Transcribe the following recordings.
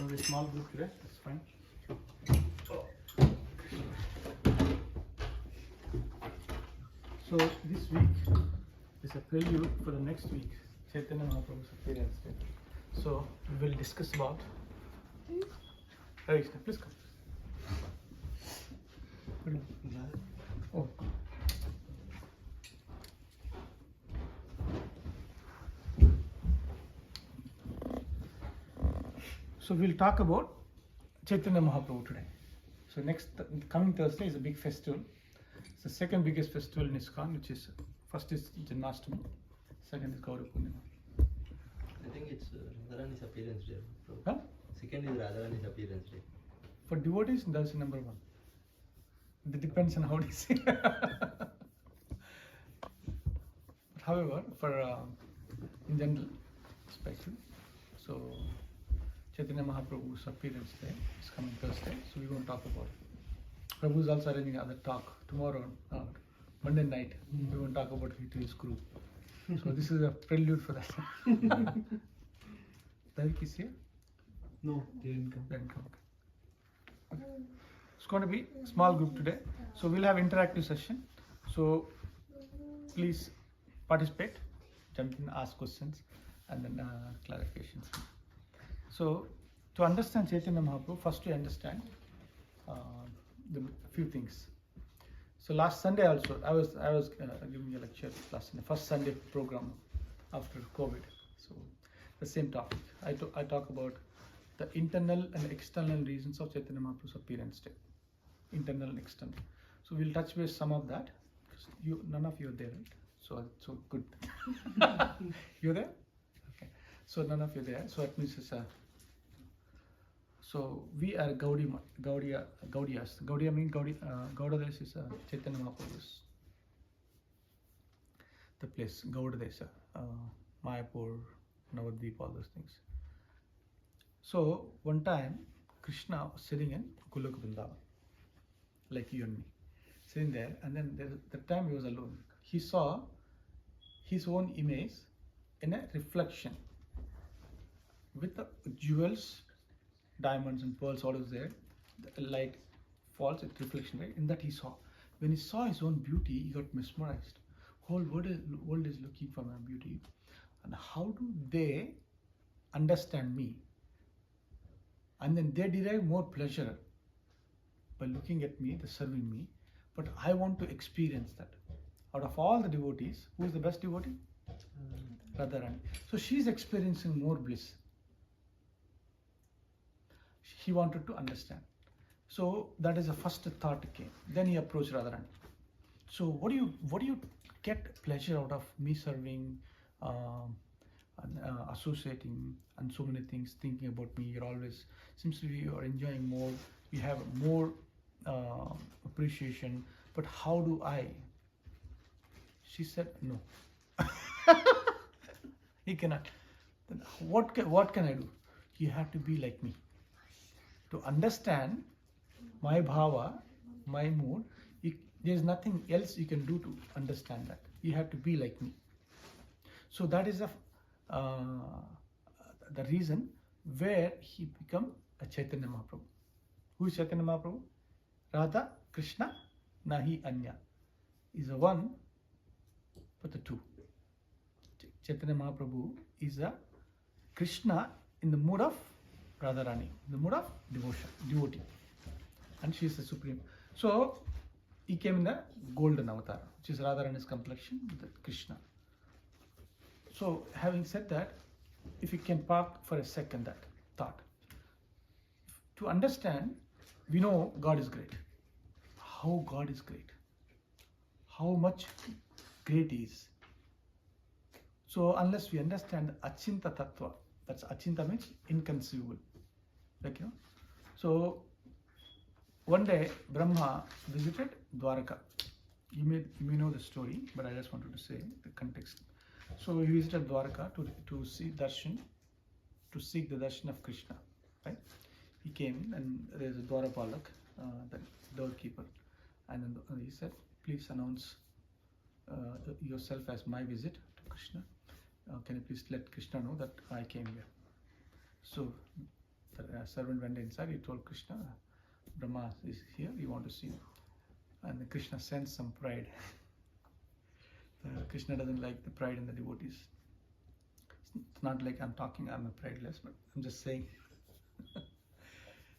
So a small group today, that's fine. So this week is a prelude for the next week, Chaitanya Mahaprabhu's appearance day. So we will discuss about. Hare Krishna, please come. Oh. So we'll talk about Chaitanya Mahaprabhu today. So coming Thursday is a big festival. It's the second biggest festival in ISKCON, which is first is Janmashtami, second is Gaura Purnima. I think it's Radharani's appearance day. Huh? Second is Radharani's appearance day. For devotees, that's number one. It depends on how they say. However, for in general, special. So Chaitanya Mahaprabhu's appearance day is coming Thursday, so we're going to talk about it. Prabhu is also arranging another talk tomorrow, Monday night. We're going to talk about it to his group. So this is a prelude for that. Davik is here? No, they didn't come. Didn't come. Okay. It's going to be a small group today. So we'll have interactive session. So please participate, jump in, ask questions, and then clarifications. So to understand Chaitanya Mahaprabhu, first we understand the few things. So last Sunday also, I was giving a lecture last Sunday, first Sunday program after COVID. So the same topic. I talk about the internal and external reasons of Chaitanya Mahaprabhu's appearance day. Internal and external. So we'll touch base some of that. None of you are there, right? So good. You're there? Okay. So none of you are there. So that means it's a. So we are Gaudiyas. Gaudiya means Gaudadesa is Chaitanya Mahaprabhu's. The place, Gaudadesa, Mayapur, Navadvip, all those things. So one time, Krishna was sitting in Golok Vrindavan, like you and me, sitting there, and then that time he was alone. He saw his own image in a reflection with the jewels, diamonds and pearls, all is there. The light falls, it's reflection, right? In that he saw. When he saw his own beauty, he got mesmerized. Whole world is looking for my beauty. And how do they understand me? And then they derive more pleasure by looking at me, they're serving me. But I want to experience that. Out of all the devotees, who is the best devotee? Radharani. So she's experiencing more bliss. He wanted to understand. So that is the first thought came. Then he approached Radharani. So what do you get pleasure out of me serving, associating, and so many things, thinking about me? You're always, seems to be you're enjoying more, you have more appreciation, but how do I? She said, no. He cannot. Then what can I do? You have to be like me. To understand my bhava, my mood, there's nothing else you can do to understand that. You have to be like me. So that is the reason where he become a Chaitanya Mahaprabhu. Who is Chaitanya Mahaprabhu? Radha, Krishna, Nahi Anya. Is the one for the two. Chaitanya Mahaprabhu is a Krishna in the mood of Radharani, the mood of devotion, devotee, and she is the supreme. So he came in the golden avatar, which is Radharani's complexion with Krishna. So having said that, if you can park for a second that thought, to understand, we know God is great. How God is great, how much great He is. So unless we understand Achinta Tattva, that's Achinta means inconceivable. Like, so one day Brahma visited Dwaraka. You may know the story, but I just wanted to say the context. So he visited Dwaraka to see darshan, to seek the darshan of Krishna. Right? He came and there's a Dwarapalak, the doorkeeper, and then he said, "Please announce yourself as my visit to Krishna. Can you please let Krishna know that I came here?" So The servant went inside. He told Krishna, Brahma is here. You want to see him? And Krishna sensed some pride. Krishna doesn't like the pride in the devotees. It's not like I'm a prideless, but I'm just saying.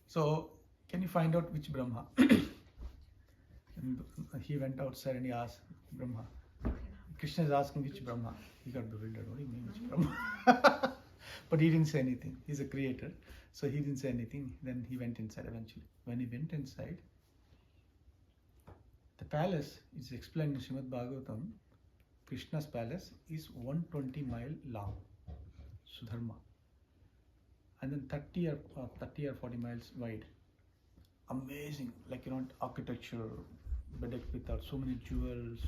So, can you find out which Brahma? And he went outside and he asked Brahma. Krishna is asking which Brahma. He got bewildered. What do you mean which Brahma? But he didn't say anything. He's a creator. So he didn't say anything. Then he went inside eventually. When he went inside, the palace is explained in Srimad Bhagavatam. Krishna's palace is 120 mile long, Sudharma, and then 30 or 40 miles wide. Amazing, like architecture, bedecked with so many jewels,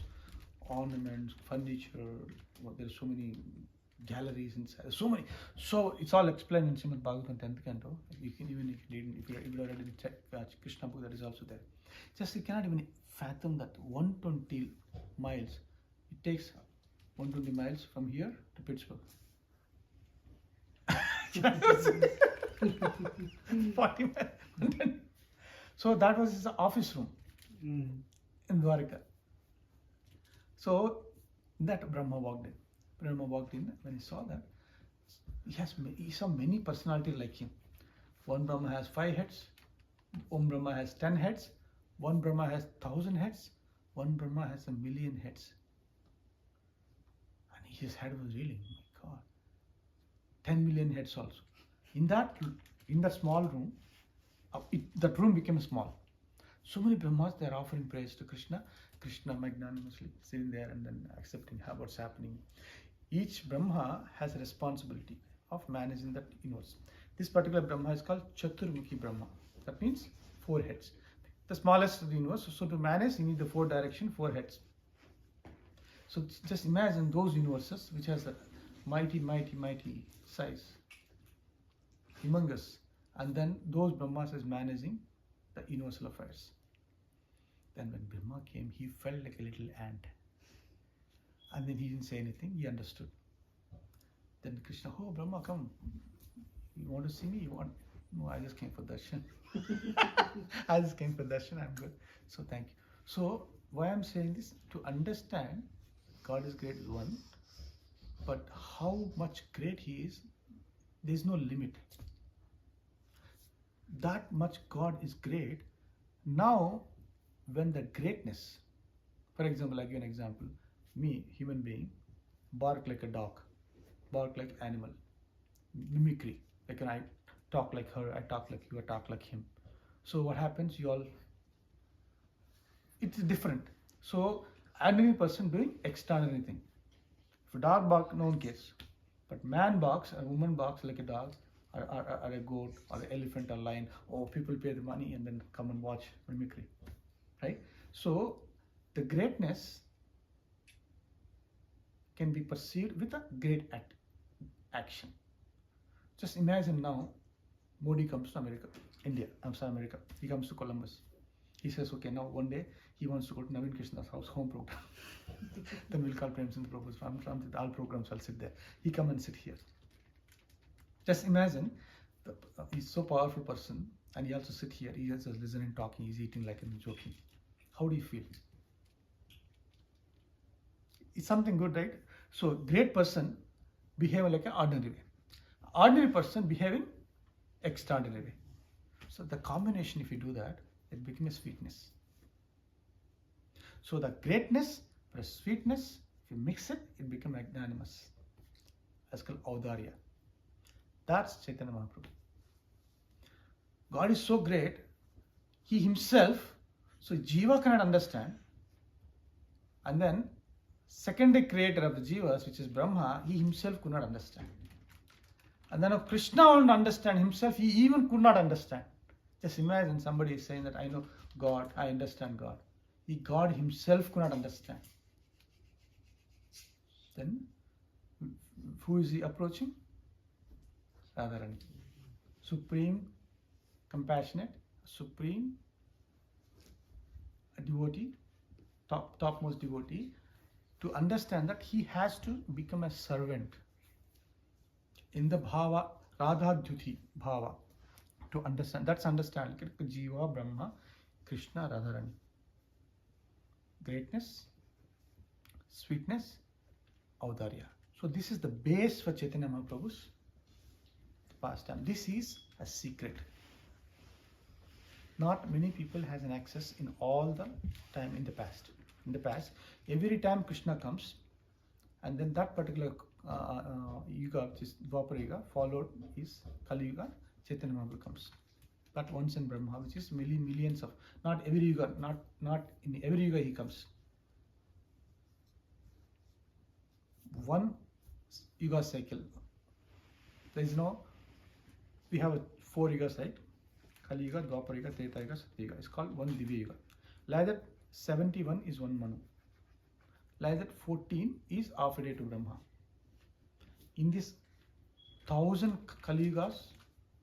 ornaments, furniture. There's so many galleries inside. So it's all explained in Srimad Bhagavatam 10th canto. You can even if you already check Krishna book, that is also there. Just you cannot even fathom that 120 miles. It takes 120 miles from here to Pittsburgh. 40 miles. So that was his office room in Dwarka. So that Brahma walked in. When he saw that, he saw many personalities like him. One Brahma has 5 heads. One Brahma has 10 heads. One Brahma has 1,000 heads. One Brahma has 1,000,000 heads. And his head was reeling. Oh my God. 10 million heads also. In that small room, that room became small. So many Brahmas, they are offering praise to Krishna. Krishna magnanimously sitting there and then accepting what's happening. Each Brahma has a responsibility of managing that universe. This particular Brahma is called Chaturmukhi Brahma. That means 4 heads. The smallest of the universe. So to manage, you need the 4 direction, 4 heads. So just imagine those universes which has a mighty size, humongous, and then those Brahmas is managing the universal affairs. Then when Brahma came, he felt like a little ant. And then he didn't say anything, he understood. Then Krishna, oh Brahma, come. You want to see me? No, I just came for darshan. I'm good. So thank you. So why I'm saying this? To understand God is great is one, but how much great He is, there is no limit. That much God is great. Now, when the greatness, for example, I give an example, me, human being, bark like a dog, bark like animal, mimicry, like when I talk like her, I talk like you, I talk like him. So what happens? It's different. So ordinary person doing extraordinary thing. If a dog barks, no one cares. But man barks, a woman barks like a dog, or a goat, or an elephant, or lion. Oh, people pay the money and then come and watch mimicry, right? So the greatness can be perceived with a great action. Just imagine now, Modi comes to America. He comes to Columbus. He says, okay, now one day he wants to go to Naveen Krishna's house, home program. Then we'll call Prem Chandra Prabhu's from all programs, I'll sit there. He come and sit here. Just imagine, he's so powerful person, and he also sit here. He just listening, talking, he's eating like and joking. How do you feel? It's something good, right? So great person behave like an ordinary way. Ordinary person behaving extraordinary way. So the combination, if you do that, it becomes sweetness. So the greatness plus sweetness, if you mix it, it becomes magnanimous. That's called Audarya. That's Chaitanya Mahaprabhu. God is so great, He Himself, so Jiva cannot understand. And then secondary creator of the Jivas, which is Brahma, He Himself could not understand. And then if Krishna wouldn't understand Himself, He even could not understand. Just imagine somebody is saying that I know God, I understand God. God Himself could not understand. Then who is He approaching? Radharani. Supreme, compassionate, supreme devotee, topmost devotee, to understand that he has to become a servant. In the bhava, Radha Dhyuti bhava, to understand. That's understand. Jiva, Brahma, Krishna, Radharani. Greatness, sweetness, Audarya. So this is the base for Chaitanya Mahaprabhu's pastime. This is a secret. Not many people has an access in all the time in the past. In the past, every time Krishna comes, and then that particular yuga, which is Dwapara Yuga, followed is Kali Yuga, Chaitanya Mahaprabhu comes. That once in Brahma, which is millions of, not every yuga, not in every yuga he comes. One yuga cycle. There is no, we have a 4 yugas, right? Kali Yuga, Dwapara Yuga, Treta Yuga, Satya Yuga. It's called one Divya Yuga. Like that, 71 is one Manu. Like that, 14 is half a day to Brahma. In this 1000 Kali Yugas,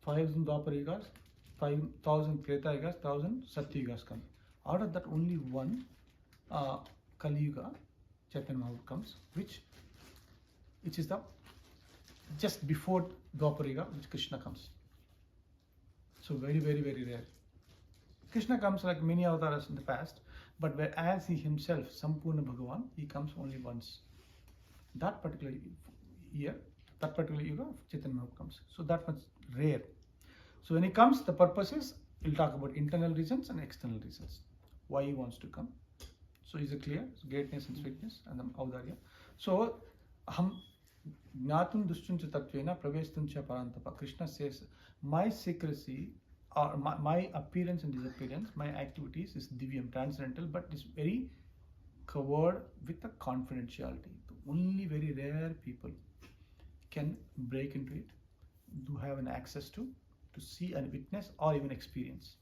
5000 Dwapara Yugas, 5000 Treta Yugas, 1000 Satya Yugas come. Out of that, only one Kali Yuga, Chaitanya Mahaprabhu comes, which is the just before Dwapara Yuga, which Krishna comes. So very, very, very rare. Krishna comes like many avatars in the past, but whereas he himself, Sampurna Bhagavan, he comes only once. That particular year, that particular yuga, Chaitanya Mahaprabhu comes. So that much rare. So when he comes, the purpose is, he'll talk about internal reasons and external reasons. Why he wants to come. So is it clear? So greatness and sweetness and then Audarya. So Ham Jnatum Dushtuncha Tattvena Pravestuncha Parantapa. Krishna says, my secrecy or my appearance and disappearance, my activities is divyam, transcendental, but it's very covered with a confidentiality. Only very rare people can break into it, do have an access to see and witness or even experience.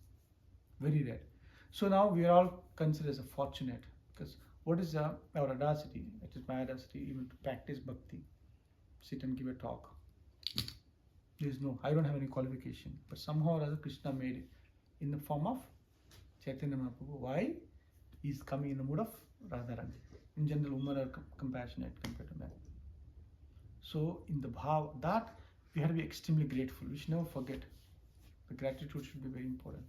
Very rare. So now we are all considered as a fortunate, because what is our audacity? It is my audacity even to practice bhakti, sit and give a talk. There is no, I don't have any qualification, but somehow or other Krishna made it in the form of Chaitanya Mahaprabhu. Why? He is coming in the mood of Radharani. In general, women are compassionate compared to men. So in the bhav, that we have to be extremely grateful. We should never forget. The gratitude should be very important.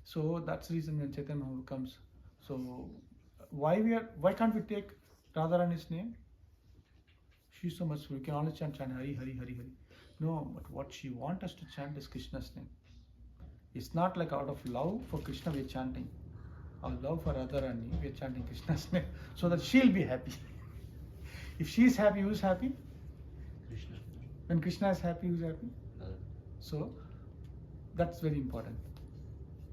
So that's the reason when Chaitanya Mahaprabhu comes. So why can't we take Radharani's name? She's so much sweet. We can only chant Hari, Hari, Hari, Hari. No, but what she wants us to chant is Krishna's name. It's not like out of love for Krishna we are chanting. Our love for Radharani, we are chanting Krishna's name so that she'll be happy. If she is happy, who's happy? Krishna. When Krishna is happy, who's happy? So that's very important.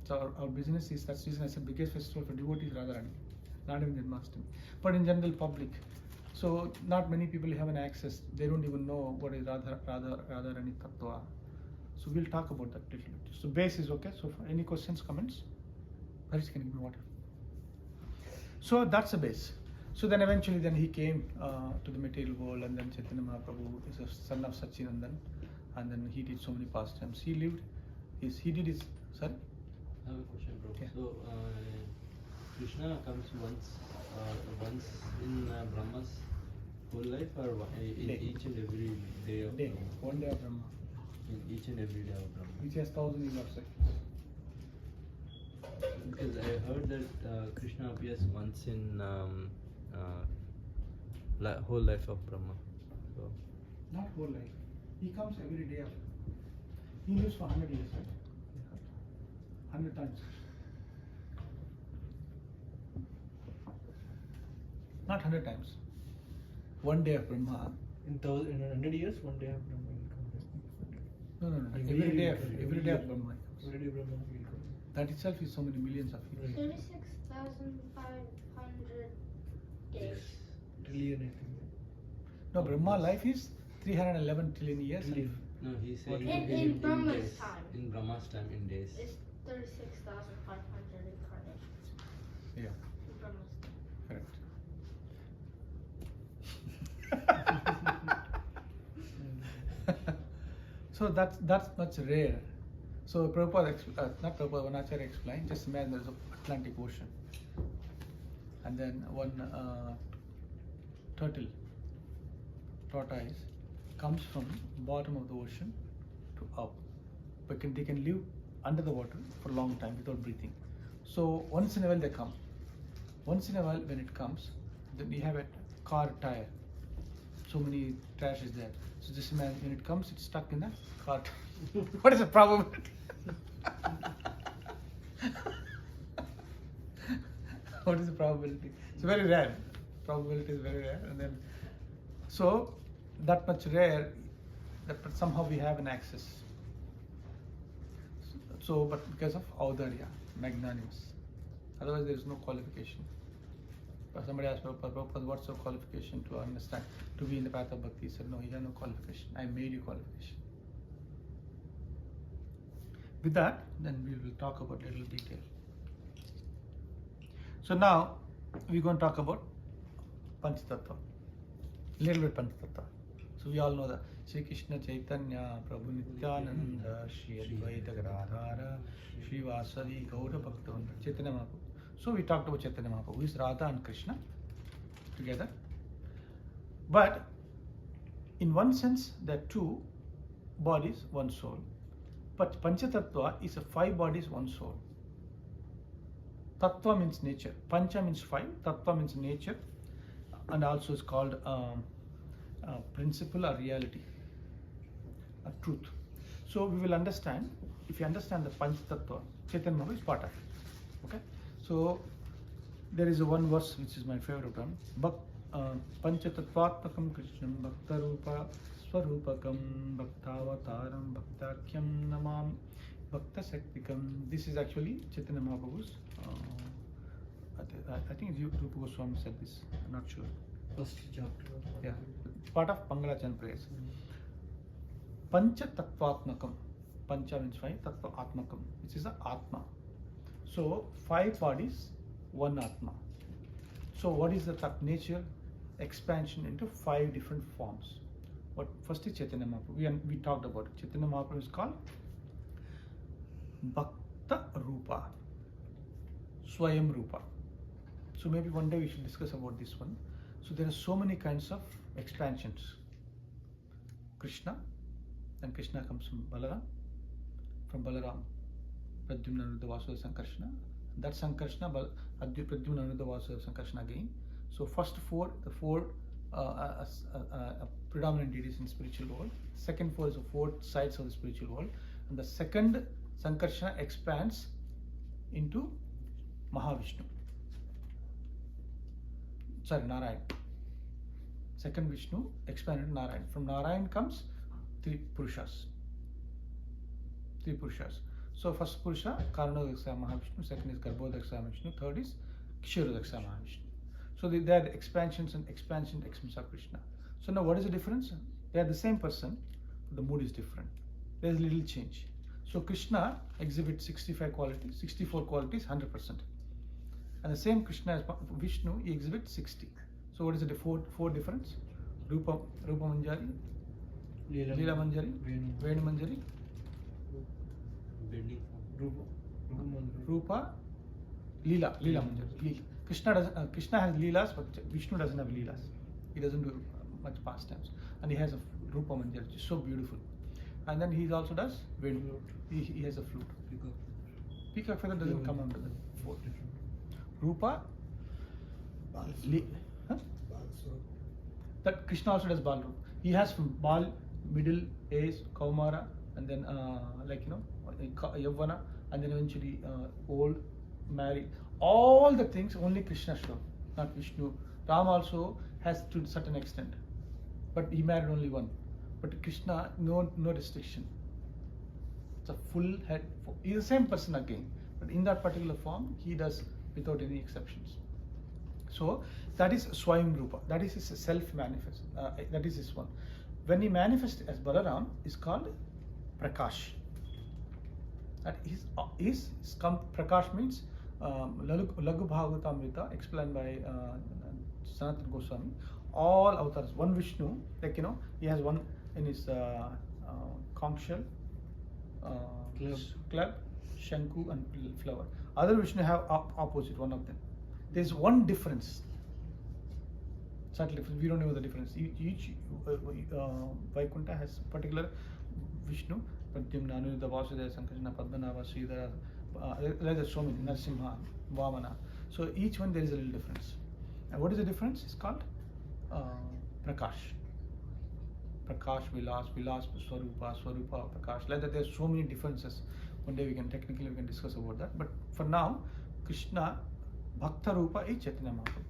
So our business is, that's the reason I said biggest festival for devotees Radharani, not even Janmashtami. But in general public, so not many people have an access. They don't even know what is Radharani Tattva. So we'll talk about that little bit. So base is okay. So for any questions, comments? Harish, can you give me water? So that's the base. So then eventually then he came to the material world, and then Chaitanya Mahaprabhu is a son of Sachinandan, and then he did so many pastimes. He did his, sorry? I have a question, bro. Yeah. So Krishna comes once in Brahma's whole life, or in Day. each and every day of Day, Brahma? one day of Brahma, In each and every day of Brahma. which has 1000 years of cycles. Because I heard that Krishna appears once in whole life of Brahma. So Not whole life. He comes every day of. He lives for 100 years, right? 100 times. Not 100 times. One day of Brahma. In 100 years, one day of Brahma will come. No. Every Every day year, of every Brahma. year. he comes. Every day Brahma will come. That itself is so many millions of years. 36,500 days. Trillion, I think. No, Brahma life is 311 trillion years. Trillion. no, he's What? saying In Brahma's days. time. In Brahma's time, in days. It's 36,500 incarnations. Yeah, In Brahma's time. correct. So that's much rare. So Prabhupada, not Prabhupada, one Acharya explained, just imagine there's an Atlantic Ocean. And then one tortoise, comes from bottom of the ocean to up. but they can live under the water for a long time without breathing. So once in a while they come. Once in a while when it comes, then we have a car tire. So many trash is there. So just imagine when it comes, it's stuck in the car tire. What is the probability? What is the probability? It's very rare. Probability is very rare, and then so that much rare that somehow we have an access. So, but because of audarya, magnanimous. Otherwise, there is no qualification. But somebody asked Prabhupada, what's your qualification to understand, to be in the path of bhakti? He said, no, you have no qualification. I made you qualification. With that, then we will talk about little detail. So now, we're going to talk about Panchatattva. Little bit Panchatattva. So we all know that Sri Krishna Chaitanya, Prabhu Nityananda, Sri Advaita Gadadhara, Sri Vasadi, Gaura Bhaktivinoda, Chaitanya Mahaprabhu. So we talked about Chaitanya Mahaprabhu, who is Radha and Krishna together. But in one sense, there are two bodies, one soul. But Panchatattva is a 5 bodies, one soul. Tattva means nature. Pancha means 5. Tattva means nature, and also is called principle or reality, a truth. So we will understand, if you understand the Panchatattva, Chaitanya Mahaprabhu is part of it. Okay? So there is a one verse which is my favorite one. Panchatattvatmakam Krishnam Bhaktarupa Swarupakam Bhaktavataram Bhaktakyam Namam Bhaktasaktikam. This is actually Chaitanya Mahaprabhu's. I think Rupa Goswami said this. I'm not sure. First chapter. Yeah, part of Pangalachan prayers. Pancha Tattvatmakam. Pancha means 5, Tattva Atmakam, which is the Atma. So 5 bodies, 1 Atma. So what is the nature? Expansion into 5 different forms. What first is Chaitanya Mahaprabhu. We talked about it. Chaitanya Mahaprabhu is called Bhakta Rupa, Swayam Rupa. So maybe one day we should discuss about this one. So there are so many kinds of expansions. Krishna, then Krishna comes from Balaram. From Balaram, Pradyumna, Anuruddha, Vasudeva, Sankarshana. That Sankarshana, Pradyumna, Anuruddha, Vasudeva, Sankarshana again. So first 4, the 4 predominant deities in spiritual world. Second 4 is the 4 sides of the spiritual world. And the second Sankarshana expands into Mahavishnu. Sorry, Narayan. Second Vishnu expanded to Narayan. From Narayan comes 3 Purushas. 3 Purushas. So first Purusha, Karanodaksa Mahavishnu. Second is Garbhodaksa Mahavishnu. Third is Kshirodaksa Mahavishnu. So they are the expansions of Krishna. So now what is the difference? They are the same person, but the mood is different. There is little change. So Krishna exhibits 65 qualities, 64 qualities, 100%. And the same Krishna as Vishnu, he exhibits 60. So what is the 4 difference? Rupa Manjari, Leela Manjari, Venu Manjari, Rupa, Leela Manjari. Krishna has Leelas, but Vishnu doesn't have Leelas. He doesn't do much pastimes. And he has a Rupa Manjari, which is so beautiful. And then he also does Venu. He has a flute. Peacock feather doesn't come under the 4. Rupa, that Krishna also does Bal Rupa. He has from Bal, middle, Ace, Kaumara, and then Yavana, and then eventually old, married. All the things only Krishna showed, not Vishnu. Ram also has to a certain extent, but he married only one. But Krishna, no restriction. It's a full head. He's the same person again, but in that particular form, he does without any exceptions. So that is Swayam Rupa. That is his self-manifest. That is his one. When he manifests as Balaram, is called Prakash. That is Prakash means Laghu Bhagavatamrita, explained by Sanatana Goswami. All avatars. One Vishnu, he has one in his conch shell, club, Shanku, and flower. Other Vishnu have opposite, one of them. There is one difference. Subtle difference. We don't know the difference. Each Vaikuntha has particular Vishnu, Pradyumna, Aniruddha, Vasudeva, Sankarsana, Padmanabha, Sridhara, like there's so many, Narasimha, Vamana. So each one there is a little difference. And what is the difference? It's called Prakash. Prakash, Vilas, Vilas, Swarupa, Swarupa, Prakash. Like that, there's so many differences. One day we can discuss about that. But for now, Krishna Bhakta Rupa is Chaitanya Mahaprabhu.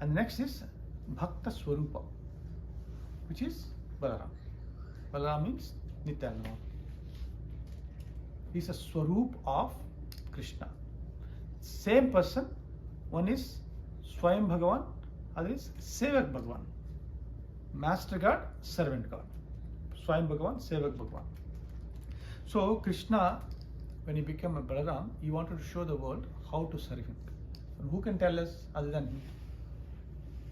And next is Bhakta Swarupa, which is Balaram. Balaram means Nityananda Mahaprabhu. He is a Swarup of Krishna. Same person, one is Swayam Bhagavan, other is Sevak Bhagavan. Master God, servant God. Swayam Bhagavan, Sevak Bhagavan. So Krishna, when he became a Balaram, he wanted to show the world how to serve him. And who can tell us other than him?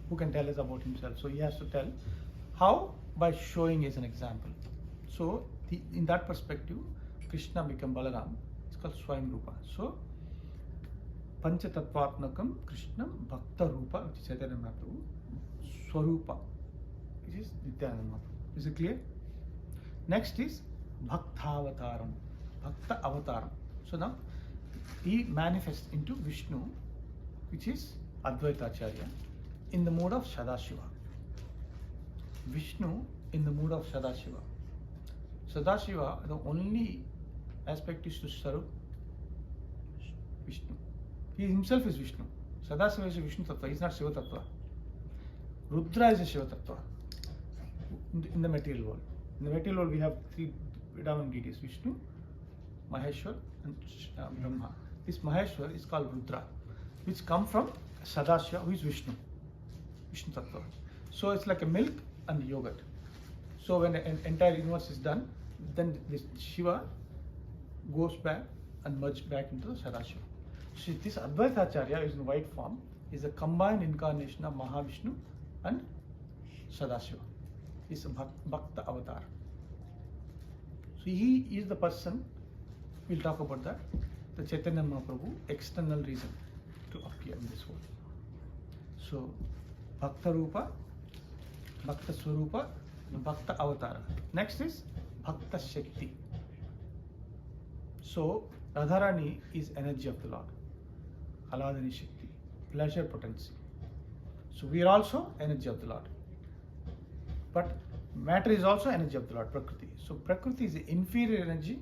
Who can tell us about himself? So he has to tell how, by showing as an example. So in that perspective, Krishna became Balaram. It's called Swayam Rupa. So Pancha Tattvatmakam Krishnam Bhakta Rupa, which is Chaitanya Mahaprabhu, Swarupa, which is Nityananda Mahaprabhu. Is it clear? Next is Bhaktavataram, Bhakta Avataram. So now he manifests into Vishnu, which is Advaita Acharya, in the mood of Sadashiva. Vishnu in the mood of Sadashiva. Sadashiva, the only aspect is to serve Vishnu. He himself is Vishnu. Sadashiva is a Vishnu Tattva, he is not Shiva Tattva. Rudra is a Shiva Tattva in the material world. In the material world, we have three predominant deities: Vishnu, Maheshwar, and Brahma. This Maheshwar is called Rudra, which come from Sadashiva, who is Vishnu Tattva. So it's like a milk and yogurt. So when the entire universe is done, then this Shiva goes back and merges back into the Sadashiva. So this Advaita Acharya is in white form, is a combined incarnation of Mahavishnu and Sadashiva. Is a Bhakta Avatar. So he is the person, we'll talk about that, the Chaitanya Mahaprabhu, external reason to appear in this world. So Bhakta Rupa, Bhakta Swarupa, Bhakta Avatara. Next is Bhakta Shakti. So Radharani is energy of the Lord. Aladani Shakti, pleasure potency. So we are also energy of the Lord. But matter is also energy of the Lord, Prakriti. So Prakriti is the inferior energy.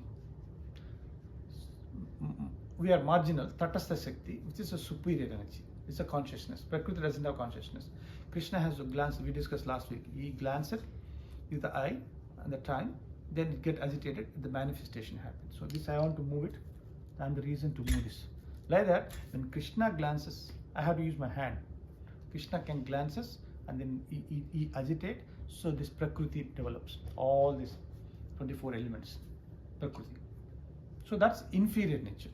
We are marginal, Tatastha Shakti, which is a superior energy. It's a consciousness. Prakriti doesn't have consciousness. Krishna has to glance, we discussed last week. He glances with the eye and the time, then it gets agitated, the manifestation happens. So this I want to move it, and the reason to move this. Like that, when Krishna glances, I have to use my hand. Krishna can glances and then he agitate, so this Prakriti develops. All these 24 elements, Prakriti. So that's inferior nature.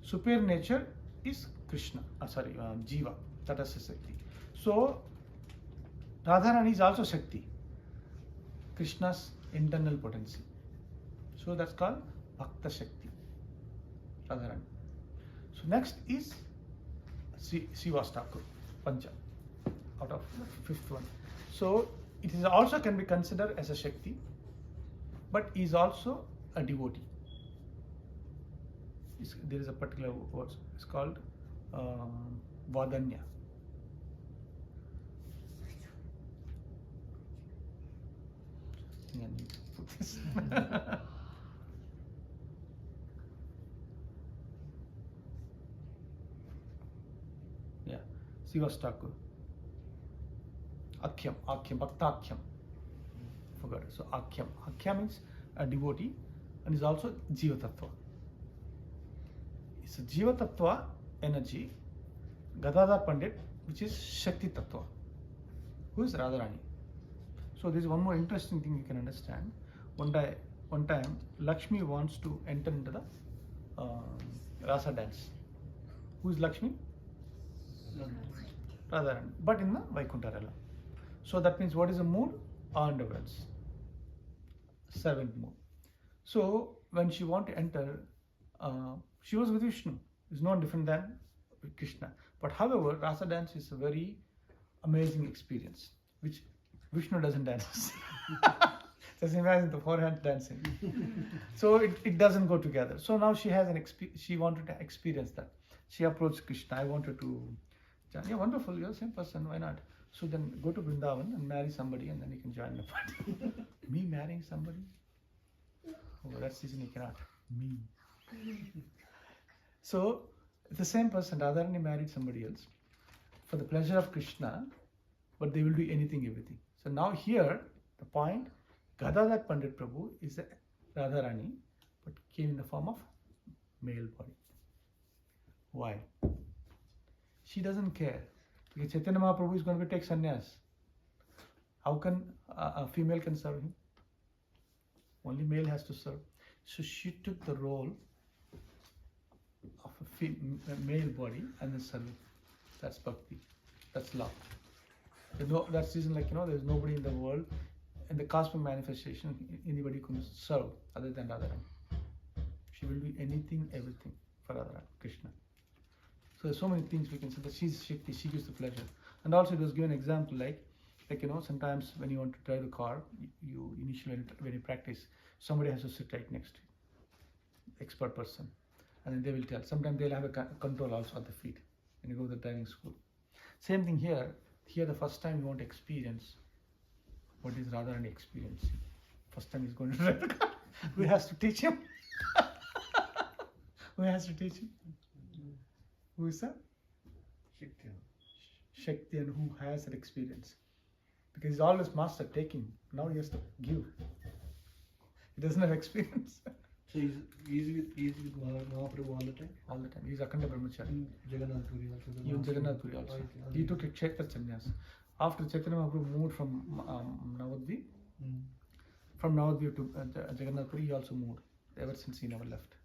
Superior nature is Krishna, Jiva, Tatastha Shakti. So Radharani is also Shakti, Krishna's internal potency. So that's called Bhakta Shakti, Radharani. So next is Srivastakur, Pancha, out of the fifth one. So it is also can be considered as a Shakti, but is also a devotee. There is a particular word, it's called Vadanya. I need to put this. Yeah, Sivastakur. Akhyam, Bhaktakyam. Forgot it. So Akhyam. Akhyam means a devotee and is also Jiva Tattva. It's a Jiva Tattva energy, Gadadhar Pandit, which is Shakti Tattva, who is Radharani. So there is one more interesting thing you can understand. One time, Lakshmi wants to enter into the Rasa dance. Who is Lakshmi? Radharani, but in the Vaikuntha realm. So that means what is the mood? Endurance, servant mood. So when she want to enter, she was with Vishnu. It's no different than Krishna. But however, Rasa dance is a very amazing experience, which Vishnu doesn't dance. It's Just imagine the four hands dancing. So it doesn't go together. So now she has she wanted to experience that. She approached Krishna. I wanted to, yeah, wonderful, you're the same person, why not? So then go to Vrindavan and marry somebody and then you can join the party. Me marrying somebody? Oh, that's the reason you cannot. Me. So the same person, Radharani married somebody else for the pleasure of Krishna, but they will do anything, everything. So now here, the point, Gadadhar Pandit Prabhu is a Radharani, but came in the form of male body. Why? She doesn't care. Because Chaitanya Mahaprabhu is going to take sannyas. How can a female can serve him? Only male has to serve. So she took the role of a male body and then serve it. That's bhakti. That's love. That's the reason, there's nobody in the world, in the cosmic manifestation, anybody can serve other than Radharani. She will do anything, everything for Radharani, Krishna. So there's so many things we can say that she's Shakti, she gives the pleasure. And also it was given an example sometimes when you want to drive the car, you initially when you practice, somebody has to sit right next to you, expert person, and then they will tell. Sometimes they'll have a control also at the feet when you go to the driving school. Same thing here. Here the first time you want to experience what is Radharani experiencing. First time he's going to drive the car. Who has to teach him? Who has to teach him? Who is that? Shakti, and who has that experience. Because he's always master taking. Now he has to give. He doesn't have experience. So he's with Mahaprabhu all the time? All the time. He's Akhanda Brahmachari. In Jagannath Puri also. Even Jagannath Puri also. He took a Kshetra Sannyas. After Chaitanya Mahaprabhu moved from Navadvip, from Navadvip to Jagannath Puri, he also moved. Ever since he never left.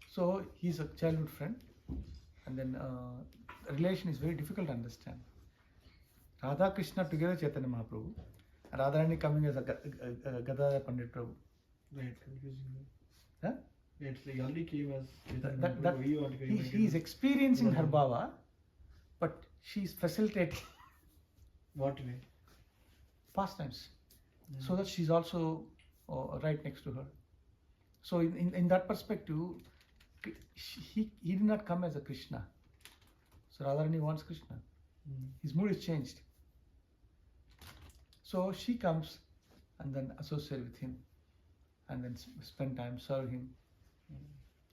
So he's a childhood friend, and then relation is very difficult to understand. Radha Krishna together Chaitanya Mahaprabhu, Radharani coming as a Gadadhar Pandit Prabhu. Right, confusing. Huh? It's like he already came as Chaitanya Mahaprabhu. He is experiencing her bhava, but she is facilitating. What way? Pastimes, so that she's also right next to her. So in that perspective, he did not come as a Krishna. So Radharani wants Krishna. His mood is changed. So she comes and then associate with him and then spend time, serve him.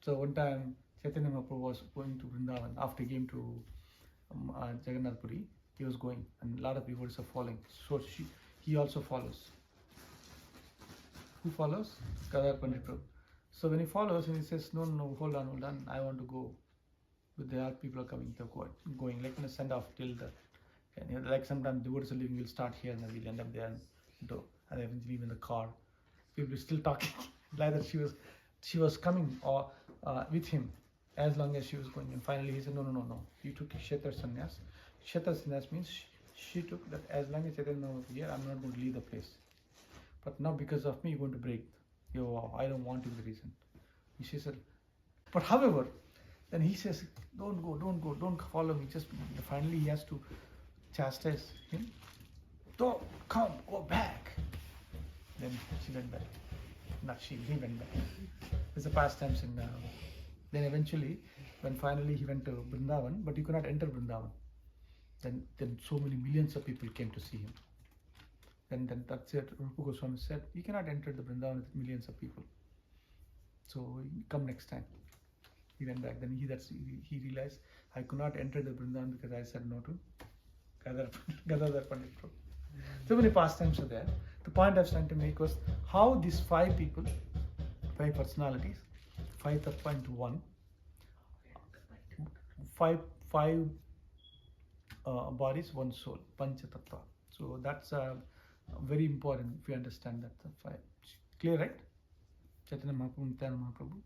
So one time Chaitanya Mahaprabhu was going to Vrindavan after he came to Jagannath Puri. He was going and a lot of devotees are following. So he also follows. Who follows? Gadadhar Pandit Prabhu. So when he follows and he says, no, hold on, I want to go. But there are people are coming, they're going, like in a send off till the, and like sometimes devotees are leaving, we'll start here and then we'll end up there and eventually in the car. People are still talking. Like that she was coming with him as long as she was going. And finally he said, no. You took Kshetra Sannyas. Kshetra Sannyas means she took that as long as Chaitanya was here, I'm not going to leave the place. But now because of me, you're going to break your vow. I don't want to be the reason. She said, but however, then he says, don't go, don't follow me. Just finally he has to chastise him. Don't come, go back. Then she went back. He went back. There's a pastimes in then eventually, when finally he went to Vrindavan, but he could not enter Vrindavan. Then so many millions of people came to see him. Then that's it. Rupa Goswami said, you cannot enter the Vrindavan with millions of people. So come next time. He went back. Then he realized I could not enter the Vrindavan because I said no to Gadadhar Pandit Prabhu. So many pastimes are there. The point I was trying to make was how these five personalities, 5.1, five bodies, one soul, Pancha Tattva. So that's very important if you understand that. Five. Clear, right? Chaitanya Mahaprabhu, Nityananda Mahaprabhu,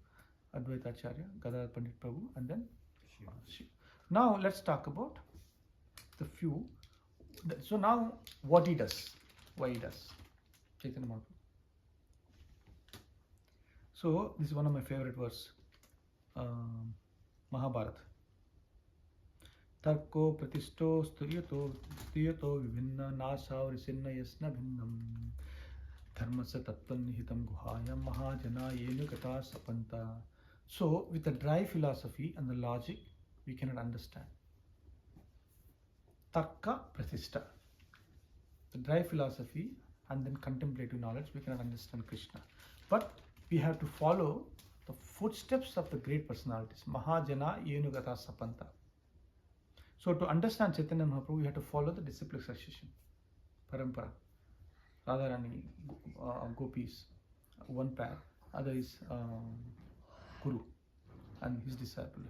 Advaita Acharya, Gadadhar Pandit Prabhu, and then Shiva. Now let's talk about the few. So now what he does, why he does, Chaitanya Mahaprabhu. So this is one of my favorite verses, Mahabharata. Tarko Pratisto Stuyato Vivinna Nasa Risinna Yasna Bhinnam Dharmasa Tattvan Nihitam Guhaya Mahajana Yenukata Sapanta. So, with the dry philosophy and the logic, we cannot understand. Tarka Pratishta. The dry philosophy and then contemplative knowledge, we cannot understand Krishna. But we have to follow the footsteps of the great personalities. Mahajana Yenugata Sapanta. So to understand Chaitanya Mahaprabhu, we have to follow the disciplic succession. Parampara. Radharani, Gopis, one pair. Other is Guru and his disciple.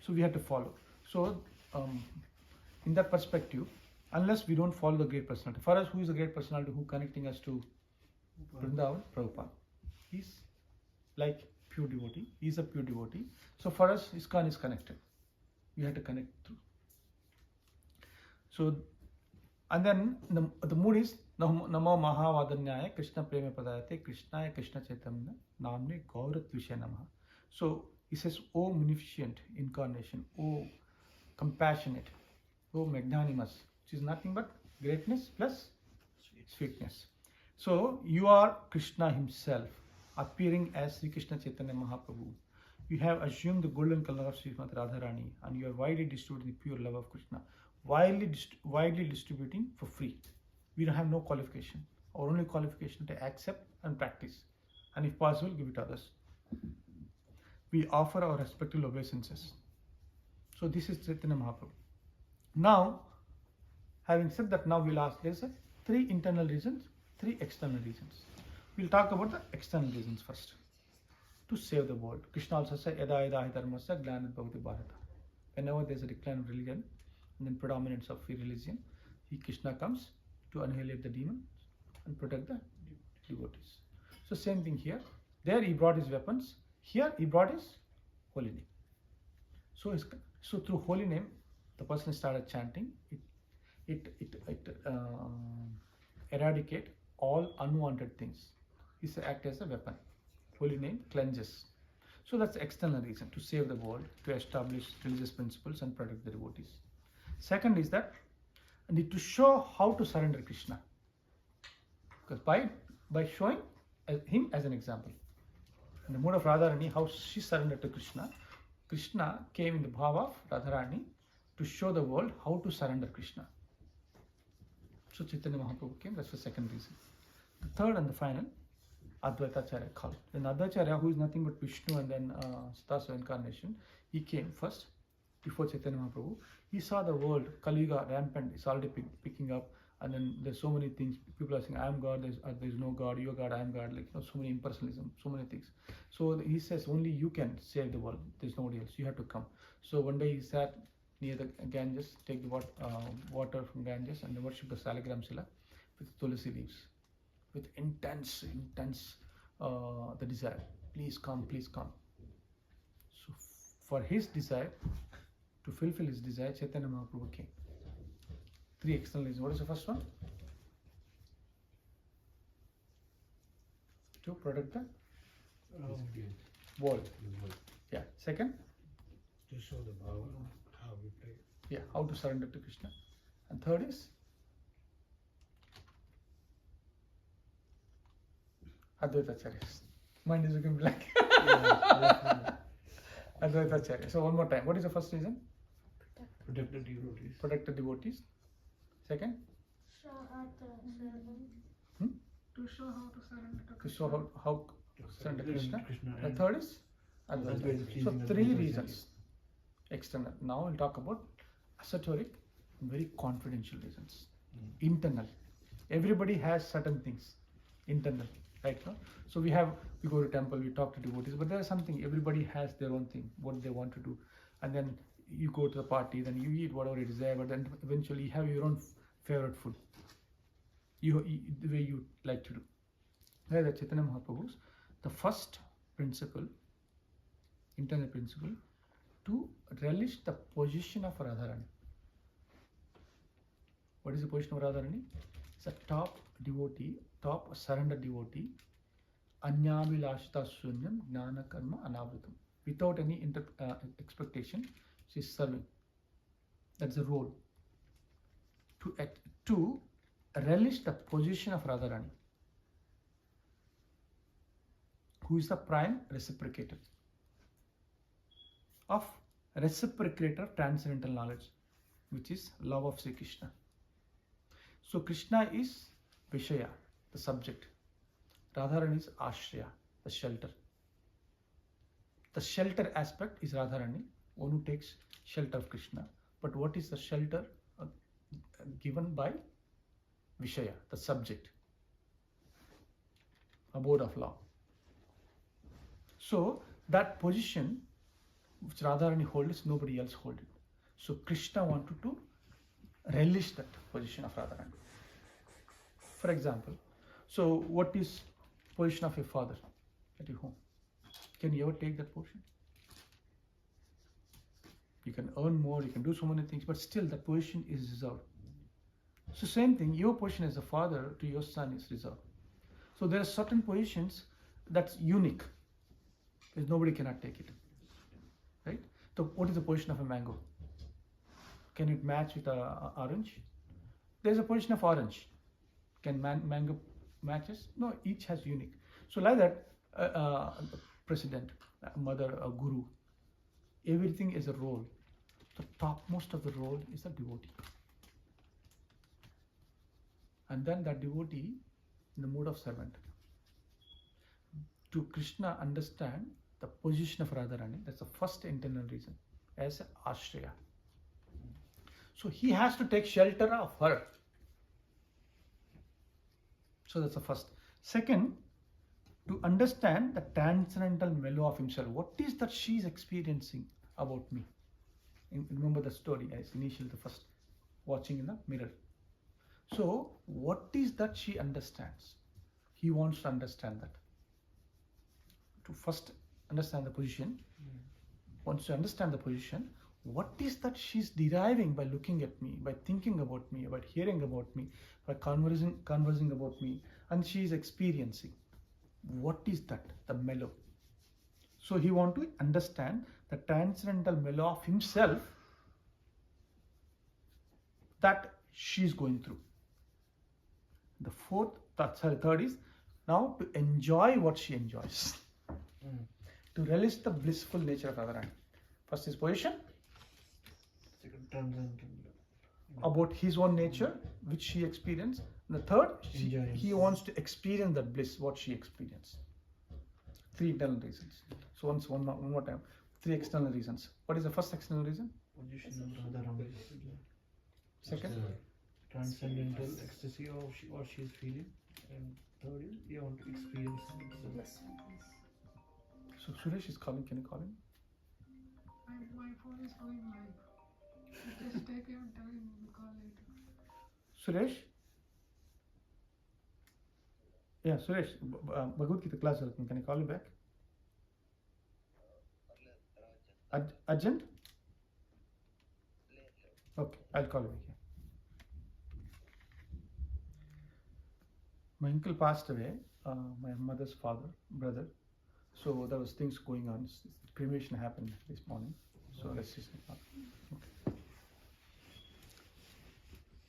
So we have to follow. So in that perspective, unless we don't follow the great personality. For us, who is the great personality who connecting us to Vrindavan? Prabhupada. He's like pure devotee. He's a pure devotee. So for us, ISKCON is connected. We have to connect through. So, and then the mood is Namo Mahavadanyaya Krishna Prema Padayate Krishnaya Krishna Chaitanya Namne Gaurat Vishya Namaha. So he says, O munificent incarnation, O compassionate, O magnanimous, which is nothing but greatness plus sweetness. So you are Krishna himself, appearing as Sri Krishna Chaitanya Mahaprabhu. You have assumed the golden color of Srimati Radharani and you are widely distributing the pure love of Krishna, widely distributing for free. We don't have no qualification. Our only qualification to accept and practice, and if possible, give it to others. We offer our respective obeisances. So this is Chaitanya Mahaprabhu. Now, having said that, now we'll ask, there's 3 internal reasons, 3 external reasons. We'll talk about the external reasons first. To save the world. Krishna also said, Yada Yada Hi Dharmasya Glanat Bhavati Bharata. Whenever there's a decline of religion and then predominance of religion, Krishna comes to annihilate the demons and protect the devotees. So same thing here. There he brought his weapons. Here he brought his holy name. So through holy name, the person started chanting. It eradicate all unwanted things. It acts as a weapon. Holy name cleanses. So that's the external reason, to save the world, to establish religious principles and protect the devotees. Second is that I need to show how to surrender Krishna. Because by showing him as an example. In the mood of Radharani, how she surrendered to Krishna, Krishna came in the bhava of Radharani to show the world how to surrender Krishna. So Chaitanya Mahaprabhu came, that's the second reason. The third and the final, Advaita Acharya called. Then Advaita Acharya, who is nothing but Vishnu and then Sthasa incarnation, he came first before Chaitanya Mahaprabhu. He saw the world, Kali Yuga, rampant, it's already picking up, and then there's so many things. People are saying, I am God, there's no God, you are God, I am God, like so many impersonalism, so many things. So he says, only you can save the world, there's nobody else, you have to come. So one day he sat near the Ganges, take the water from Ganges and worship the Salagram Sila with tulsi leaves. With intense the desire, please come. So for his desire, to fulfill his desire, Chaitanya Mahaprabhu came. 3 external reasons. What is the first one? To protect the world. Yeah. Second? To show the power, how we pray. Yeah, how to surrender to Krishna. And third is? Advaita Acharya. Mind is looking blank. Advaita Acharya. So one more time. What is the first reason? Protect the devotees. Protect the devotees. Second? Show how to surrender. To show how to surrender to To Krishna. show how surrender to Krishna. The and third is Advaita. Advaita So pleasing 3 Advaita reasons. External. Now we'll talk about esoteric, very confidential reasons. Internal. Everybody has certain things. Internal. Right? No? So we go to temple, we talk to devotees, but there is something, everybody has their own thing, what they want to do. And then you go to the party, then you eat whatever you desire, but then eventually you have your own favorite food. You the way you like to do. Where the Chaitanya Mahaprabhu's, the first principle, internal principle, to relish the position of Radharani. What is the position of Radharani? It's a top devotee, top surrendered devotee, Anyamilashita Sunyam Jnana Karma Anavritam. Without any expectation, she is serving. That's the role. To relish the position of Radharani, who is the prime reciprocator of transcendental knowledge, which is love of Sri Krishna. So Krishna is Vishaya, the subject. Radharani is Ashraya, the shelter. The shelter aspect is Radharani, one who takes shelter of Krishna. But what is the shelter given by Vishaya, the subject, abode of love? So that position which Radharani holds, nobody else holds it. So Krishna wanted to relish that position of Radharani. For example, so what is position of your father at your home? Can you ever take that position? You can earn more, you can do so many things, but still that position is reserved. So same thing, your position as a father to your son is reserved. So there are certain positions that's unique, because nobody cannot take it. Right? So what is the position of a mango? Can it match with an orange? There is a position of orange. Can mango matches? No, each has unique. So like that, president, mother, a guru, everything is a role. The topmost of the role is a devotee. And then that devotee in the mood of servant. To Krishna understand the position of Radharani, that's the first internal reason, as Ashraya. So he has to take shelter of her. So that's the first. Second, to understand the transcendental mellow of himself. What is that she is experiencing about me? Remember the story as initially the first watching in the mirror. So what is that she understands? He wants to understand that. To first understand the position, wants to understand the position. What is that she's deriving by looking at me, by thinking about me, by hearing about me, by conversing about me, and she is experiencing? What is that? The mellow. So he wants to understand the transcendental mellow of himself that she is going through. The third is now to enjoy what she enjoys. To relish the blissful nature of Radharani. First is position. Second, transcendental. About his own nature, which she experienced. The third, Enjoys. he wants to experience that bliss, what she experienced. Three internal reasons. So one more time. Three external reasons. What is the first external reason? Position of Radharani. Second? Transcendental ecstasy of what she is feeling. And third is you want to experience it. So Suresh is calling. Can you call him? My phone is going live. Just take him and tell him we'll call later. Suresh? Yeah, Suresh. Bhagavad Gita class. Can I call you back? Urgent? Okay, I'll call you back. Yeah. My uncle passed away, my mother's brother. So there was things going on. Cremation happened this morning. So let's just. Okay.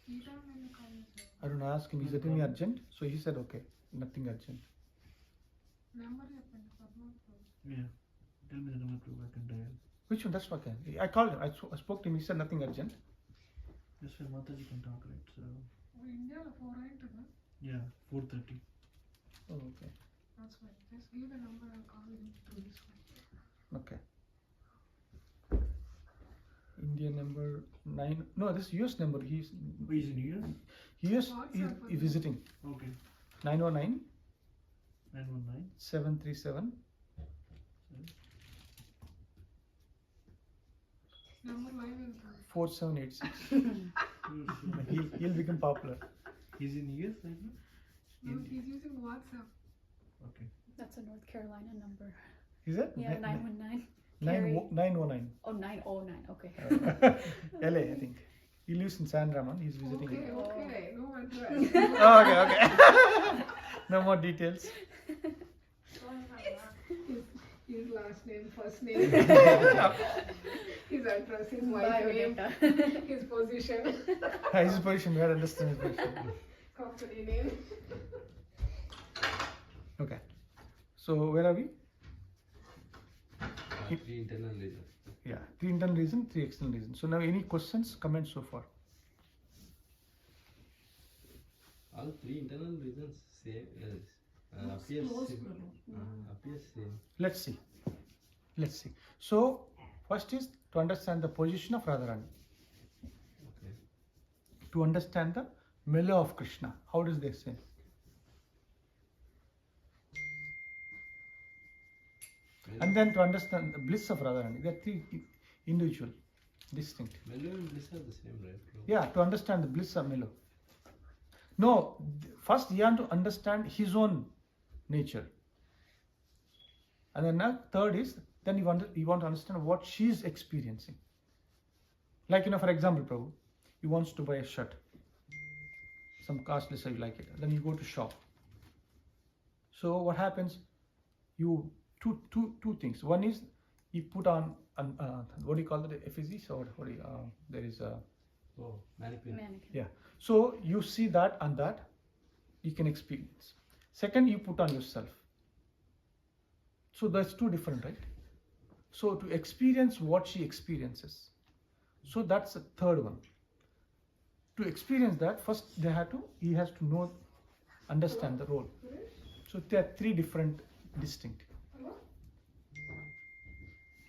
You don't when you call me, sir. I don't ask him, is it any urgent? So he said, okay, nothing urgent. Number చెప్పండి Padmavati. Yeah. Tell me the number to I can dial. Which one? That's okay. I called him. I spoke to him. He said nothing urgent. Just when Mataji can talk, right? So, ఇండియాలో 4 అయింటుందా? yeah, 4:30. Oh, okay. That's fine. Just give a number, I'll call him through this one. Okay. India number 9. No, this is US number. He's Oh, he's in here? US is visiting. Okay. 919 919. 737 Number live వెళ్తుంది. 4786. He'll become popular. He's in US right now? No, he's using WhatsApp. Okay. That's a North Carolina number. Is it? Yeah, 919. 919. Oh, 909. Okay. LA, I think. He lives in San Ramon. He's visiting. Okay, it. okay. No address. Oh, okay. No more details. His last name, first name, his address, his wife name, Biodata. his position, His position, we had understand his position. company name. Okay. So where are we? Three internal reasons. Yeah, 3 internal reasons, 3 external reasons. So now any questions, comments so far? All three internal reasons same appears same. Let's see. Let's see. So first is to understand the position of Radharani. Okay. To understand the mellow of Krishna. How does they say? And then to understand the bliss of Radharani. There are 3 individual, distinct. Mellow and bliss are the same, right? Yeah, to understand the bliss of mellow. No, first you have to understand his own nature. And then third is, then you want to understand what she is experiencing. Like, for example, Prabhu, he wants to buy a shirt. Some costly, so you like it. Then you go to shop. So what happens? You two things. One is you put on what do you call it? FEZ or what do you, there is a Mannequin. yeah. So you see that and that you can experience. Second, you put on yourself. So that's 2 different, right? So to experience what she experiences. So that's the third one. To experience that, first he has to understand the role. So there are 3 different distinct.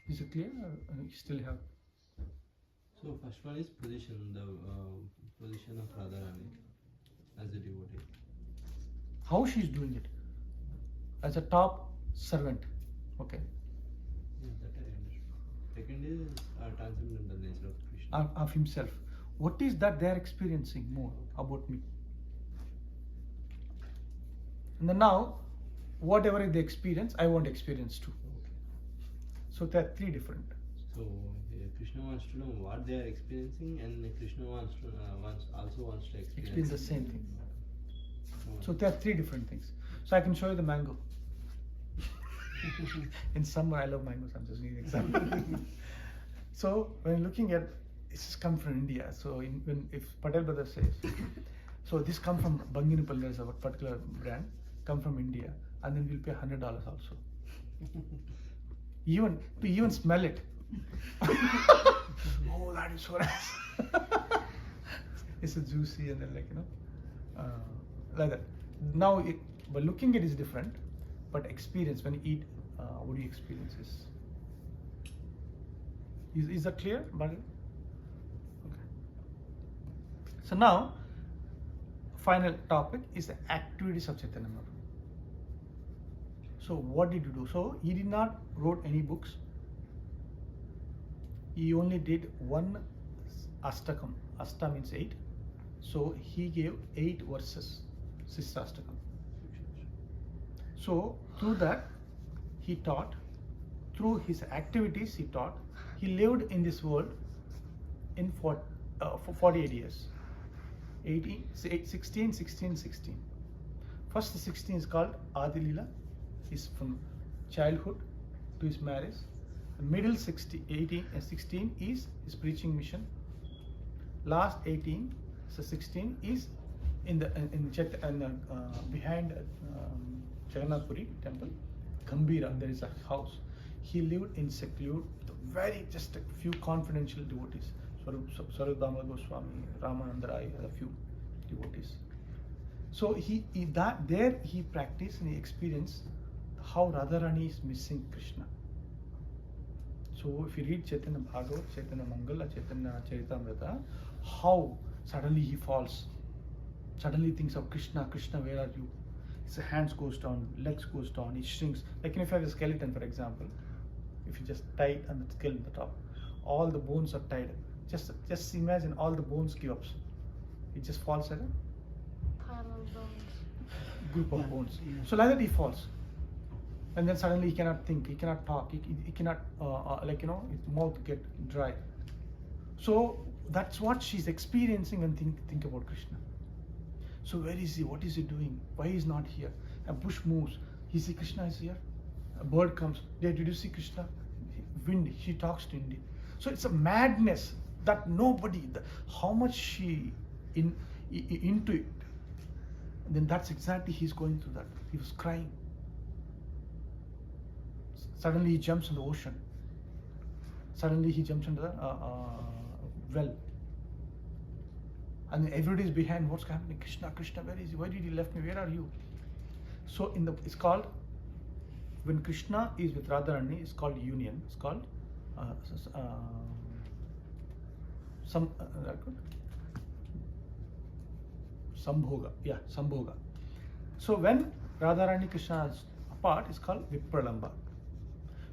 Is it clear? Or you still have? So first one is position, the position of Radharani as a devotee. How she is doing it? As a top servant. Okay. Yeah, that I understand. Second is transcendental nature of Krishna. Of himself. What is that they are experiencing more about me? And then now, whatever they experience, I want to experience too. So there are 3 different. So Krishna wants to know what they are experiencing, and Krishna wants to also wants to Experience the same thing. Oh. So there are 3 different things. So I can show you the mango. In summer, I love mangoes. I'm just giving an example. So when looking at this has come from India. So if Patel brother says, so this come from Banginipalli, there's a particular brand, come from India, and then we'll pay $100 also. Even smell it. Oh, that is so nice. It's a juicy and then like that. Now, but looking at it is different, but experience when you eat, what do you experience is that clear? Okay. So now, final topic is the activities of Chaitanya Mahaprabhu. So what did you do? So he did not wrote any books. He only did one Astakam. Asta means 8. So he gave 8 verses, Sistastakam. So through that he taught, through his activities he taught. He lived in this world for 48 years. 16. First 16 is called Adi Leela. Is from childhood to his marriage. The middle 16 is his preaching mission. Last 16 is behind Jagannath Puri temple, Gambhira. There is a house. He lived in seclude with just a few confidential devotees. Sarvadama Goswami, Ramananda Rai, a few devotees. So he practiced and he experienced how Radharani is missing Krishna. So if you read Chaitanya Bhagavat, Chaitanya Mangala, Chaitanya Charitamrita, how suddenly he falls. Suddenly thinks of Krishna, Krishna, where are you? His hands goes down, legs goes down, he shrinks. Like if you have a skeleton, for example, if you just tie it on the skeleton at the top, all the bones are tied. Just imagine all the bones give up. It just falls like a Pile of bones. group of bones. So like that he falls. And then suddenly he cannot think, he cannot talk, he cannot, his mouth get dry. So that's what she's experiencing when think about Krishna. So where is he? What is he doing? Why is not here? A bush moves. He sees Krishna is here. A bird comes. Did you see Krishna? Wind. She talks to India. So it's a madness that nobody. How much she into it. Then that's exactly he's going through that. He was crying. Suddenly he jumps in the ocean. Suddenly he jumps into the well. And everybody is behind. What's happening? Krishna, Krishna, where is he? Why did he left me? Where are you? So it's called, when Krishna is with Radharani, it's called union. It's called Sambhoga. Yeah, Sambhoga. So when Radharani Krishna is apart, it's called Vipralamba.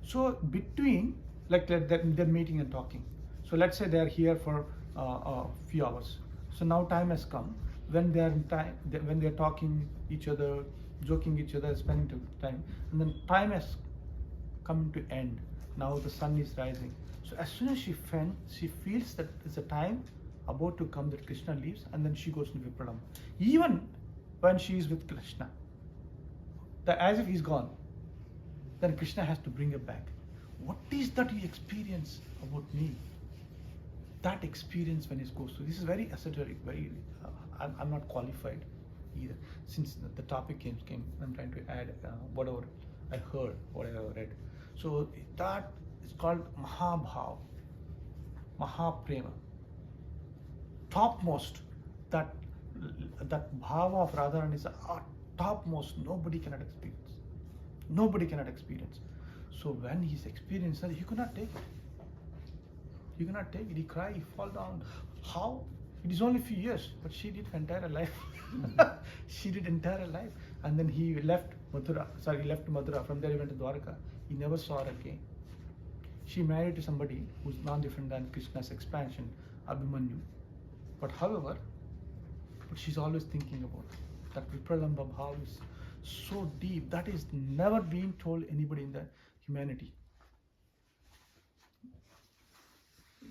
So between, like they're meeting and talking. So let's say they're here for a few hours. So now time has come when they're in time, when they're talking each other, joking each other, spending time, and then time has come to end. Now the sun is rising. So as soon as she feels that it's a time about to come that Krishna leaves, and then she goes into Vipralamba. Even when she is with Krishna, as if he's gone, then Krishna has to bring her back. What is that you experience about me? That experience when it goes through. This is very esoteric, very. I'm not qualified either. Since the topic came, I'm trying to add whatever I heard, whatever I read. So that is called Mahabhav, Mahaprema. Topmost, that bhava of Radharani is topmost. Nobody cannot experience. Nobody cannot experience. So when he's experienced that, he could not take it. He cannot take it. He cry, he fall down. How? It is only a few years, but she did her entire life. She did entire life. And then he left Mathura. From there he went to Dwarka. He never saw her again. She married to somebody who's non-different than Krishna's expansion, Abhimanyu. But however, she's always thinking about it. That Vipralamba Bhav is so deep. That is never been told anybody in the humanity.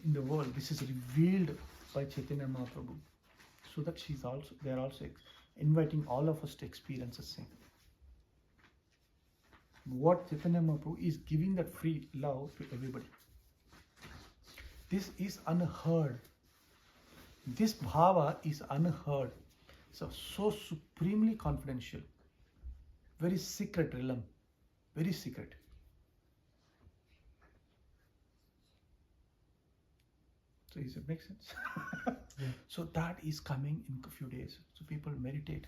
In the world, this is revealed by Chaitanya Mahaprabhu, so that they are also inviting all of us to experience the same. What Chaitanya Mahaprabhu is giving that free love to everybody. This is unheard. This bhava is unheard. So supremely confidential, very secret realm, very secret. So does it make sense? Yeah. So that is coming in a few days. So people meditate,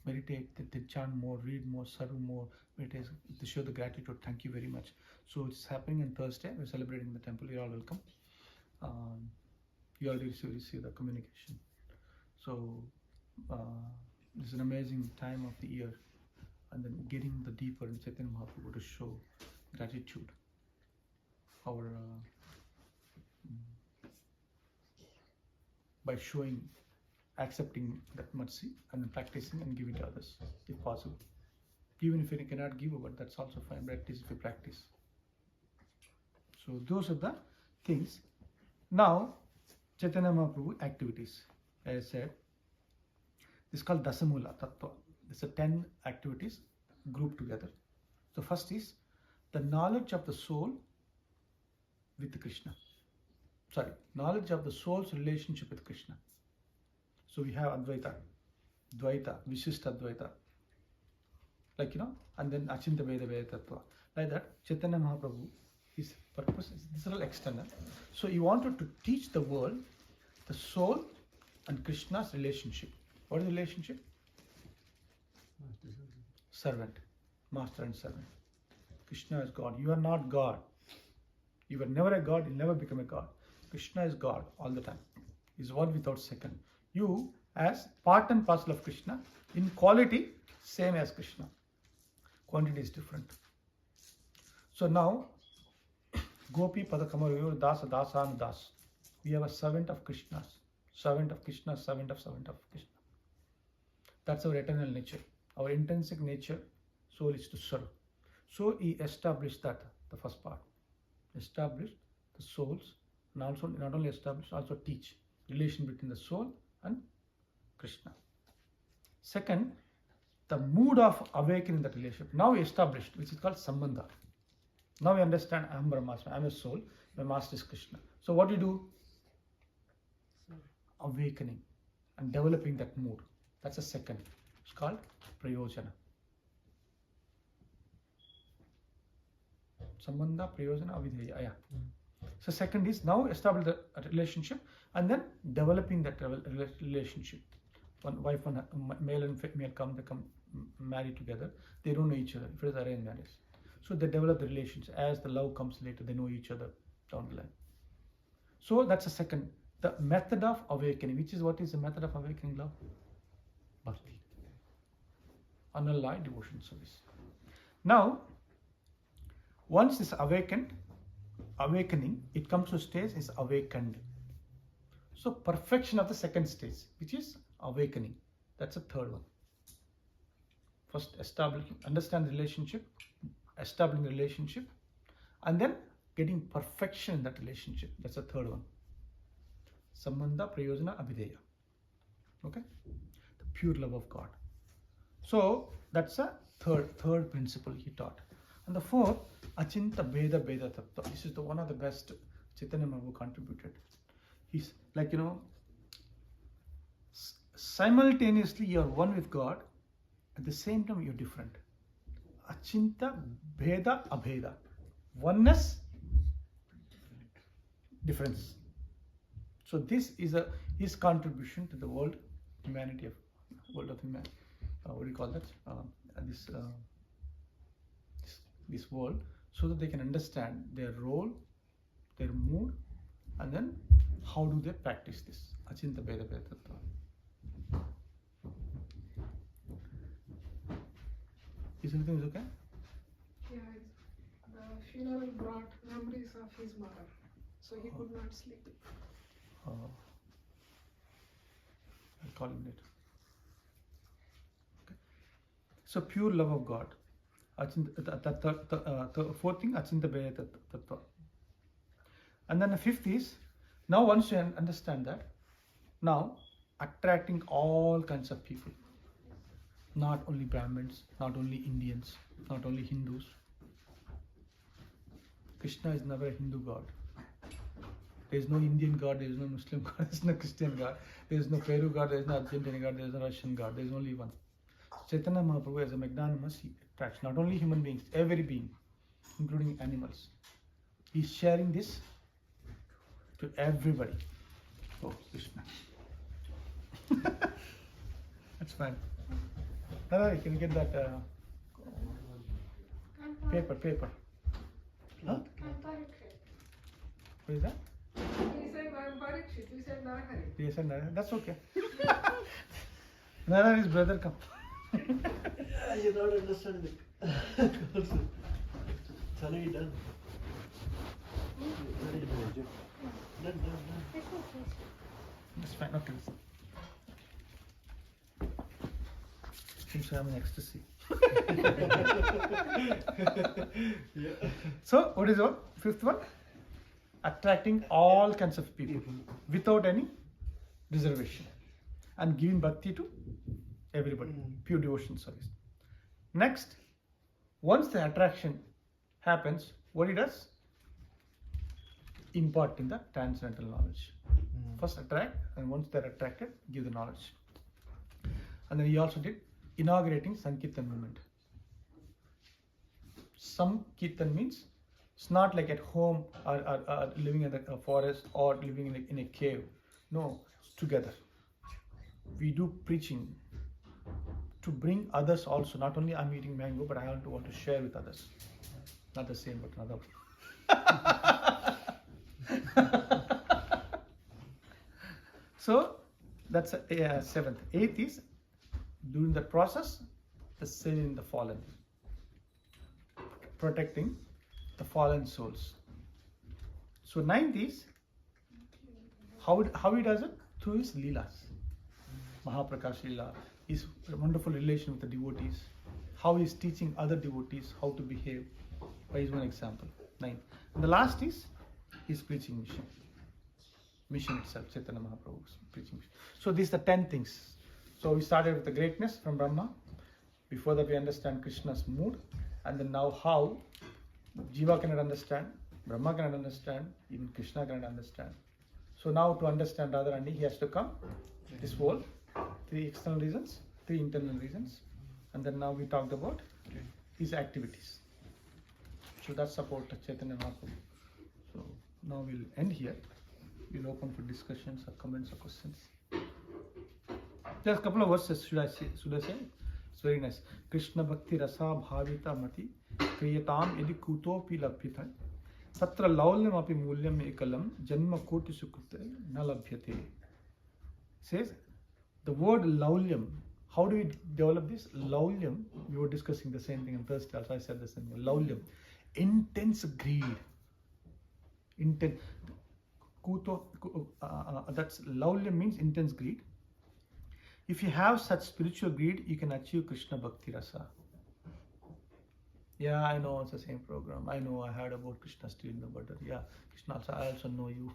they chant more, read more, serve more, meditate, to show the gratitude. Thank you very much. So it's happening on Thursday. We're celebrating in the temple. You're all welcome. You already receive the communication. So this is an amazing time of the year, and then getting the deeper in Chaitanya Mahaprabhu to show gratitude. Our by showing, accepting that mercy and then practicing and giving to others if possible. Even if you cannot give, but that's also fine. But at least if you practice. So those are the things. Now, Chaitanya Mahaprabhu activities. As I said, this is called Dasamula Tattva. These are 10 activities grouped together. The first is the knowledge of the soul with Krishna. Knowledge of the soul's relationship with Krishna. So we have Advaita, Dvaita, Vishishta Advaita. And then Achinta Veda Veda Tattva. Like that, Chaitanya Mahaprabhu, his purpose is, this is all external. So he wanted to teach the world the soul and Krishna's relationship. What is the relationship? Servant, master and servant. Krishna is God. You are not God. You were never a God, you'll never become a God. Krishna is God all the time. He's one without second. You, as part and parcel of Krishna, in quality, same as Krishna. Quantity is different. So now, Gopi Padakamayo Dasa Dasan Das. We have a servant of Krishna. Servant of Krishna, servant of Krishna. That's our eternal nature. Our intrinsic nature, soul is to serve. So he established that, the first part. Established the souls, and also not only establish, also teach relation between the soul and Krishna. Second, the mood of awakening that relationship now established, which is called sambandha. Now we understand I am Brahmasmi, I am a soul, my master is Krishna. So what do you do? Awakening and developing that mood. That's the second. It's called prayojana. Sambandha, prayojana, avideya. Yeah. So second is now establish the relationship and then developing that relationship. One wife and male and female they come marry together. They don't know each other. If it is arranged marriage, so they develop the relationship. As the love comes later, they know each other down the line. So that's the second. The method of awakening, which is what is the method of awakening love? Bhakti. Unalloyed devotion service. Now, once it's awakening, it comes to a stage is awakened. So perfection of the second stage, which is awakening. That's the third one. First understand the relationship, establishing the relationship, and then getting perfection in that relationship. That's the third one. Sambandha, prayojana, avideya. Okay? The pure love of God. So that's a third principle he taught. And the fourth, achinta beda beda tattva. This is one of the best Chaitanya Mahaprabhu contributed. He's like, simultaneously you are one with God, at the same time you're different. Achinta beda abheda. Oneness, difference. So this is his contribution to the world of humanity. What do you call that? This world, so that they can understand their role, their mood, and then how do they practice this? Achinta beda beda tattva. Is everything okay? Yeah, the funeral brought memories of his mother, so he could not sleep. I'll call him later. Okay. So pure love of God. The fourth thing, achinta beda tattva. And then the fifth is, now once you understand that, now attracting all kinds of people. Not only Brahmins, not only Indians, not only Hindus. Krishna is never a Hindu god. There is no Indian god, there is no Muslim god, there is no Christian god, there is no Peru god, there is no Argentine god, there is no Russian god, there is only one. Chaitanya Mahaprabhu as a magnanimous, he attracts not only human beings, every being, including animals. He is sharing this to everybody. Oh, Krishna. That's fine. No, you can get that paper. Huh? What is that? He said, I'm Parikshit. You said Narahari. Yes, and that's okay. Nara, his brother, come. You're not understanding the concept. It's already done. Done. That's fine, okay. Seems I'm in ecstasy. Yeah. So, what is the fifth one? Attracting all kinds of people without any reservation and giving bhakti to everybody, pure devotion service. Next, once the attraction happens, what he does? Imparting the transcendental knowledge. First attract, and once they're attracted, give the knowledge. And then he also did inaugurating Sankirtan movement. Sankirtan means it's not like at home or living in the forest or living in a cave. No, it's together. We do preaching to bring others also. Not only I'm eating mango, but I also want to share with others. Not the same, but another. So that's seventh. Eighth is during the process, the saving the fallen, protecting the fallen souls. So ninth is how he does it through his leelas, Mahaprakash Leela, his wonderful relation with the devotees, how he is teaching other devotees how to behave by his own example. Ninth, and the last is his preaching mission itself, Chaitanya Mahaprabhu's preaching mission. So these are the 10 things. So we started with the greatness from Brahma, Before that we understand Krishna's mood, and then now how Jiva cannot understand, Brahma cannot understand, even Krishna cannot understand. So now to understand Radharani, he has to come this world. 3 external reasons, 3 internal reasons, and then now we talked about his activities. So that's about Chaitanya Mahaprabhu. So now we'll end here. We'll open for discussions or comments or questions. Just a couple of verses should I say? It's very nice. Krishna Bhakti Rasa Bhavita Mati Kriyatam Yadi Kutopi Labhyata Tatra Laulyam Api Mulyam Ekalam Janma Koti Sukrute Na Labhyate. Says the word Laulyam. How do we develop this? Laulyam, we were discussing the same thing on Thursday also. I said the same thing. Laulyam, intense greed. That's Laulyam means intense greed. If you have such spiritual greed, you can achieve Krishna Bhakti Rasa. Yeah, I know it's the same program. I know I heard about Krishna stealing the butter. Yeah, Krishna also, I also know you.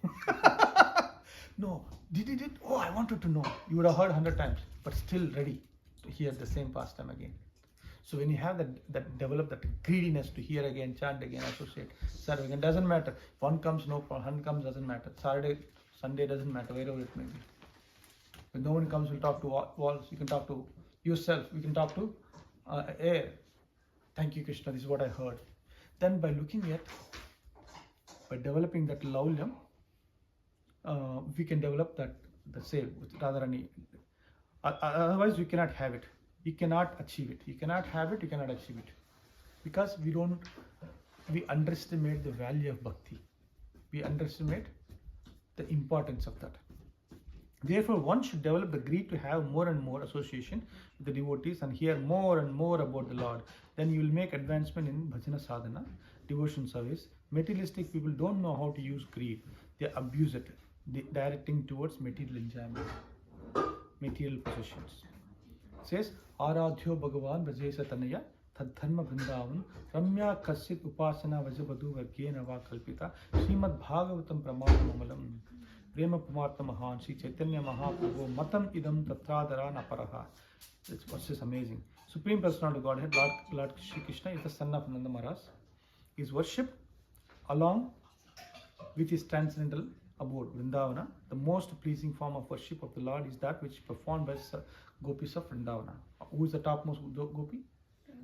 No, did it? Oh, I wanted to know. You would have heard 100 times, but still ready to hear the same pastime again. So when you have that develop that greediness to hear again, chant again, associate, serve again, doesn't matter. One comes, no problem. 100 comes, doesn't matter. Saturday, Sunday, doesn't matter. Wherever it may be. When no one comes, we'll talk to walls. You can talk to yourself. You can talk to air. Thank you, Krishna. This is what I heard. Then by developing that laulyam, we can develop the same with Radharani. Otherwise, we cannot have it. You cannot achieve it. You cannot have it. You cannot achieve it, because we underestimate the value of bhakti. We underestimate the importance of that. Therefore, one should develop the greed to have more and more association with the devotees and hear more and more about the Lord. Then you will make advancement in bhajana sadhana, devotion service. Materialistic people don't know how to use greed. They abuse it, directing towards material enjoyment, material possessions. It says, Aradhyo Bhagavan Vrajesa Tanaya Tadharma Vrindavan Ramya Kasit Upasana Vajabadu Vargena Va Kalpita Srimad Bhagavatam Pramadamalam Prema Pumartha Mahan Sri Chaitanya Mahaprabhu Matam Idam Tatradara Naparaha. That's what's just amazing. Supreme Personality of Godhead, Lord Shri Krishna is the son of Nanda Maharaj. He is worshipped along with his transcendental abode, Vrindavana. The most pleasing form of worship of the Lord is that which is performed by gopis of Vrindavana. Who is the topmost gopi?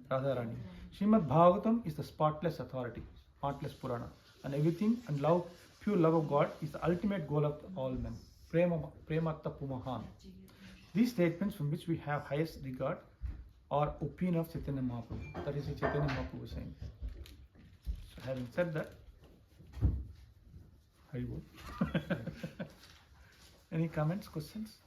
Radharani. Srimad Bhagavatam is the spotless authority, spotless Purana. And everything and love, pure love of God is the ultimate goal of all men. Prematta Pumahan. These statements from which we have highest regard are opinion of Chaitanya Mahaprabhu. That is what Chaitanya Mahaprabhu is saying. So having said that, Haribol. Any comments, questions?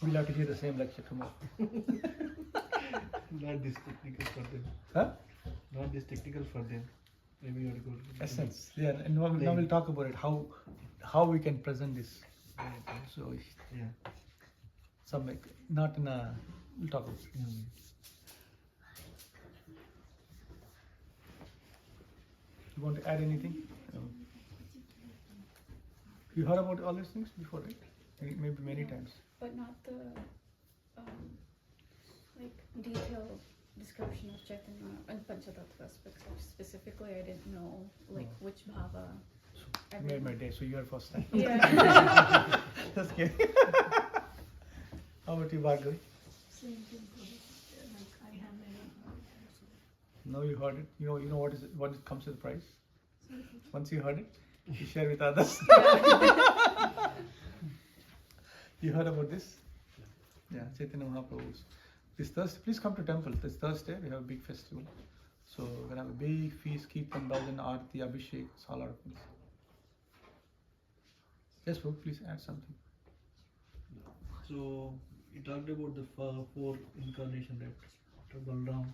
We'll have to hear the same lecture tomorrow. Not this technical for them. Huh? Not this technical for them. Maybe you have to go to Essence. Yeah, and now we'll talk about it, how we can present this. So yeah. Some like, not in a, we'll talk about it. You want to add anything? You heard about all these things before, right? Maybe many times. But not the detailed description of Chaitanya and Panchatattva specifically. I didn't know which bhava. You made my day, so you are first time. Yeah. Just kidding. How about you, Bhargavi? Same thing. Like I have many. Now you heard it. You know what it comes with the price. Once you heard it, you share with others. You heard about this? Yeah, Chaitanya Mahaprabhu's. This Thursday, please come to temple. This Thursday we have a big festival. So we're gonna have a big feast, Kirtan, Bhajan, Aarti, Abhishek, a lot of things. Yes, Prabhu, please add something. So you talked about the four incarnation, right? After Balram,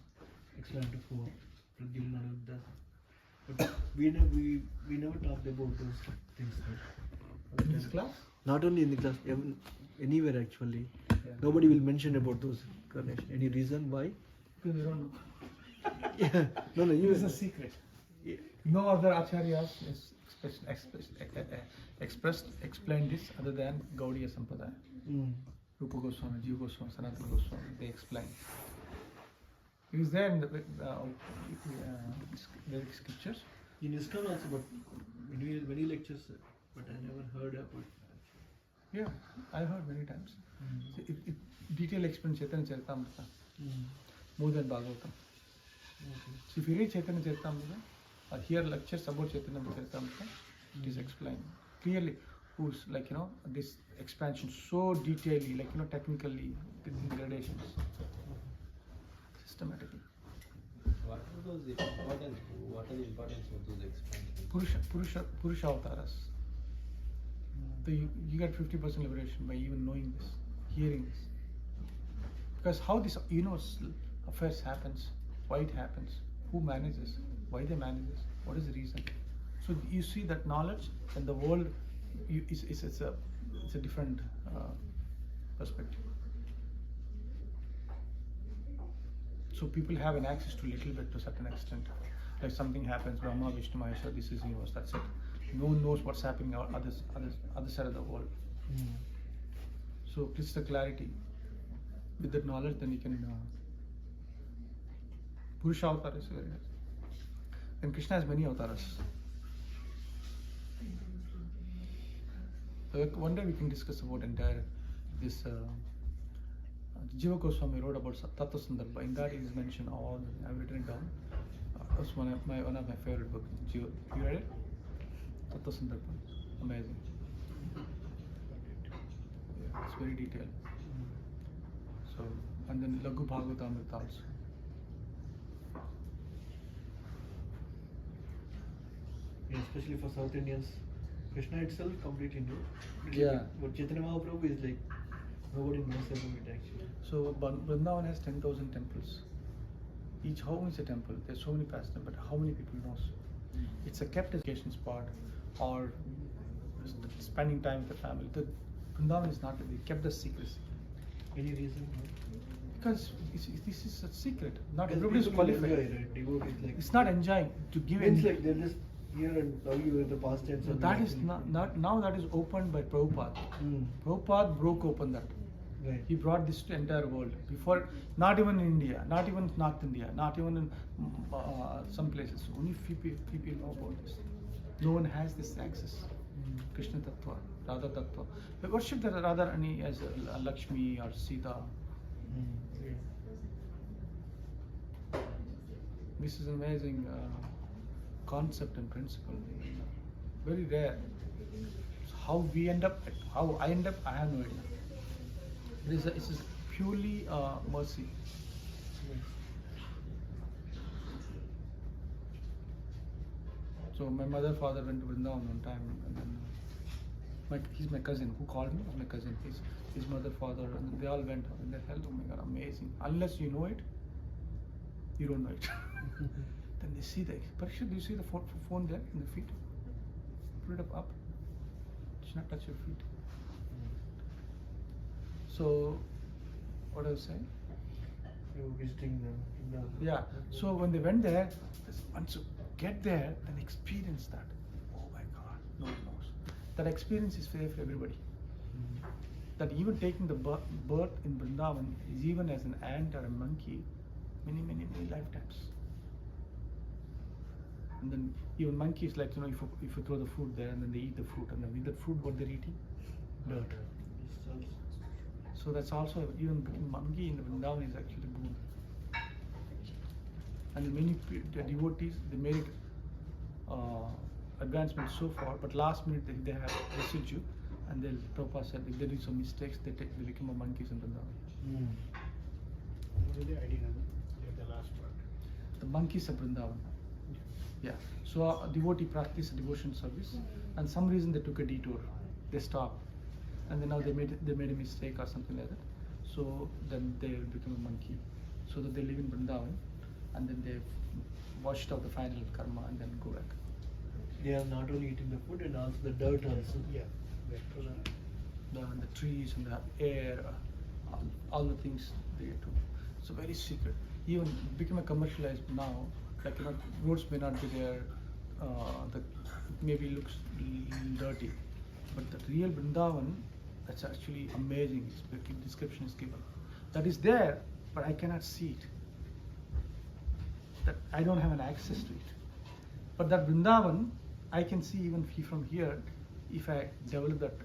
explained to four, Pradyumna, but we never talked about those things, right? In this class? Not only in the class, anywhere actually. Yeah. Nobody will mention about those incarnation. Any reason why? Because we don't know. Yeah. No, It is a secret. Yeah. No other acharyas is explained this other than Gaudiya Sampradaya. Rupa Goswami, Jiva Goswami, Sanatana Goswami, they explain. It is there in the scriptures. In ISKCON also, but many lectures, but I never heard about it. Yeah, I heard many times. So it detailed explains Chaitanya Charitamrita more than Bhagavatam. So if you read Chaitanya Charitamrita or hear lectures about Chaitanya Charitamrita, it is explained clearly. Who's this expansion so detailedly, technically within the gradations, systematically. What are the importance of those expansions? Purusha avatars. So you get 50% liberation by even knowing this, hearing this. Because how this universal affairs happens, why it happens, who manages, why they manage this, what is the reason. So you see that knowledge and the world, it's a different perspective. So people have an access to little bit to a certain extent. Like something happens, Brahma, Vishnu, Maheshwara, this is universe, that's it. No one knows what's happening on other side of the world. So crystal clarity. With that knowledge, then you can Purusha avatar is very nice. And Krishna has many avatars. So one day we can discuss about entire this. Jiva Goswami wrote about Tattva Sandarbha. In that it is mentioned all. I've written it down. That's one of my favorite books. You read it? Tattva Sandarbha. Amazing. Yeah, it's very detailed. So, and then Laghu Bhagavatamrita also. Yeah, especially for South Indians, Krishna itself completely new. Yeah. But Chaitanya Mahaprabhu is like nobody knows about it actually. So Vrindavan has 10,000 temples. Each home is a temple. There's so many pastimes, but how many people knows? It's a kept education spot, or spending time with the family. The Vrindavan is not. They kept the secrecy. Any reason? Because this is a secret. Not Because everybody is people qualified. enjoy, right? Devotees like. It's not enjoying to give. Means like they're just here and now you in the past tense. So and that now is in- not now. That is opened by Prabhupada. Mm. Prabhupada broke open that. Right. He brought this to the entire world. Before, not even in India, not even North India, not even in some places. Only few people know about this. No one has this access. Krishna Tattva, Radha Tattva. They worship the Radharani as Lakshmi or Sita. Yeah. This is an amazing concept and principle. Very rare. So how we end up, how I end up, I have no idea. It is purely mercy. So my mother, father went to Vrindavan one time, and then he's my cousin. Who called me? He's my cousin. His mother, father, and they all went. And they felt, oh my God, amazing. Unless you know it, you don't know it. Then they see the Parikshit, do you see the phone there in the feet? Put it up. It should not touch your feet. So, what I was saying? You were visiting them. Yeah. So when they went there, once you get there, then experience that. Oh my God, no one knows. That experience is fair for everybody. That even taking the birth in Vrindavan is even as an ant or a monkey, many lifetimes. And then even monkeys, like, if you throw the food there and then they eat the fruit, and then with the fruit what they're eating? Dirt. So that's also, even becoming monkey in Vrindavan is actually boon. And many devotees, they made it advancement so far, but last minute they have residue, and Prabhupada said if they do some mistakes, they become a monkeys in Vrindavan. What is the idea? The last part. The monkeys of Vrindavan. Yeah. So a devotee practiced devotion service, and some reason they took a detour. They stopped, and then now they made a mistake or something like that. So then they become a monkey. So that they live in Vrindavan, and then they washed out the final karma and then go back. They are not only eating the food and also the dirt also. Yeah. The trees and the air, all the things they do. So very secret. Even become a commercialized now. Like roads may not be there, the maybe looks dirty, but the real Vrindavan, that's actually amazing. The description is given. That is there, but I cannot see it. That I don't have an access to it. But that Vrindavan, I can see even from here, if I develop that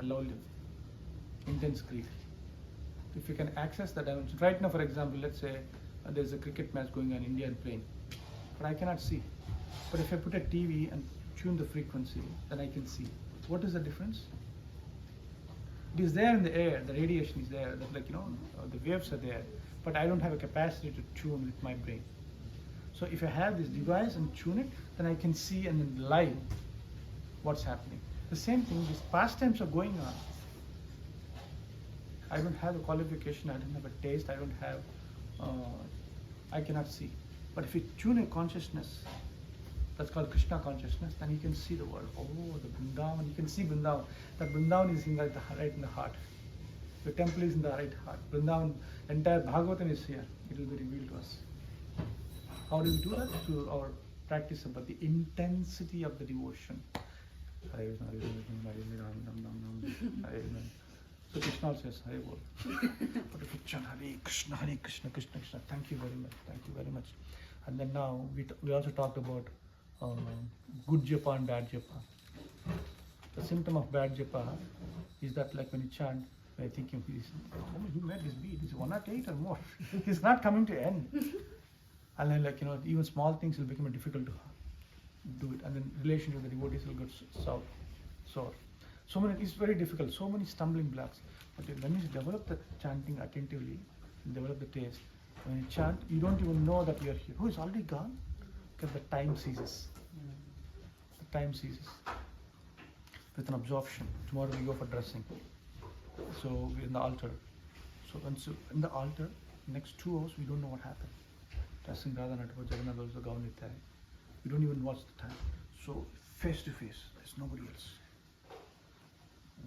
laulyam, intense grief. If you can access that dimension. Right now, for example, let's say there's a cricket match going on, India and playing, but I cannot see. But if I put a TV and tune the frequency, then I can see. What is the difference? It is there in the air, the radiation is there, that the waves are there, but I don't have a capacity to tune with my brain. So if I have this device and tune it, then I can see and then live what's happening. The same thing, these pastimes are going on. I don't have a qualification, I don't have a taste, I cannot see. But if you tune a consciousness, that's called Krishna consciousness, then you can see the world. Oh, the Vrindavan, you can see Vrindavan. That Vrindavan is right in the heart. The temple is in the right heart. Vrindavan, entire Bhagavatam is here. It will be revealed to us. How do we do that? Through our practice about the intensity of the devotion. Hare Krishna, Hare Krishna, Hare Krishna, Hare Krishna. So Krishna also says Hare Bol. But if you chant Hare Krishna, Hare Krishna, Krishna Krishna, thank you very much, thank you very much. And then now we also talked about good japa and bad japa. The symptom of bad japa is that like when you chant, you're thinking, who made this beat? Is it 108 or more? It's not coming to end. And then even small things will become difficult to do it. And then relation to the devotees will get sore. So many, it's very difficult, so many stumbling blocks. But when you develop the chanting attentively, develop the taste, when you chant, you don't even know that you're here. Oh, it's already gone? Because the time ceases. The time ceases. With an absorption. Tomorrow we go for dressing. So we're in the altar. So in the altar, next 2 hours, we don't know what happened. Dressing Radha Natapur, Jagannath also, Gaunitaya. We don't even watch the time. So face to face, there's nobody else.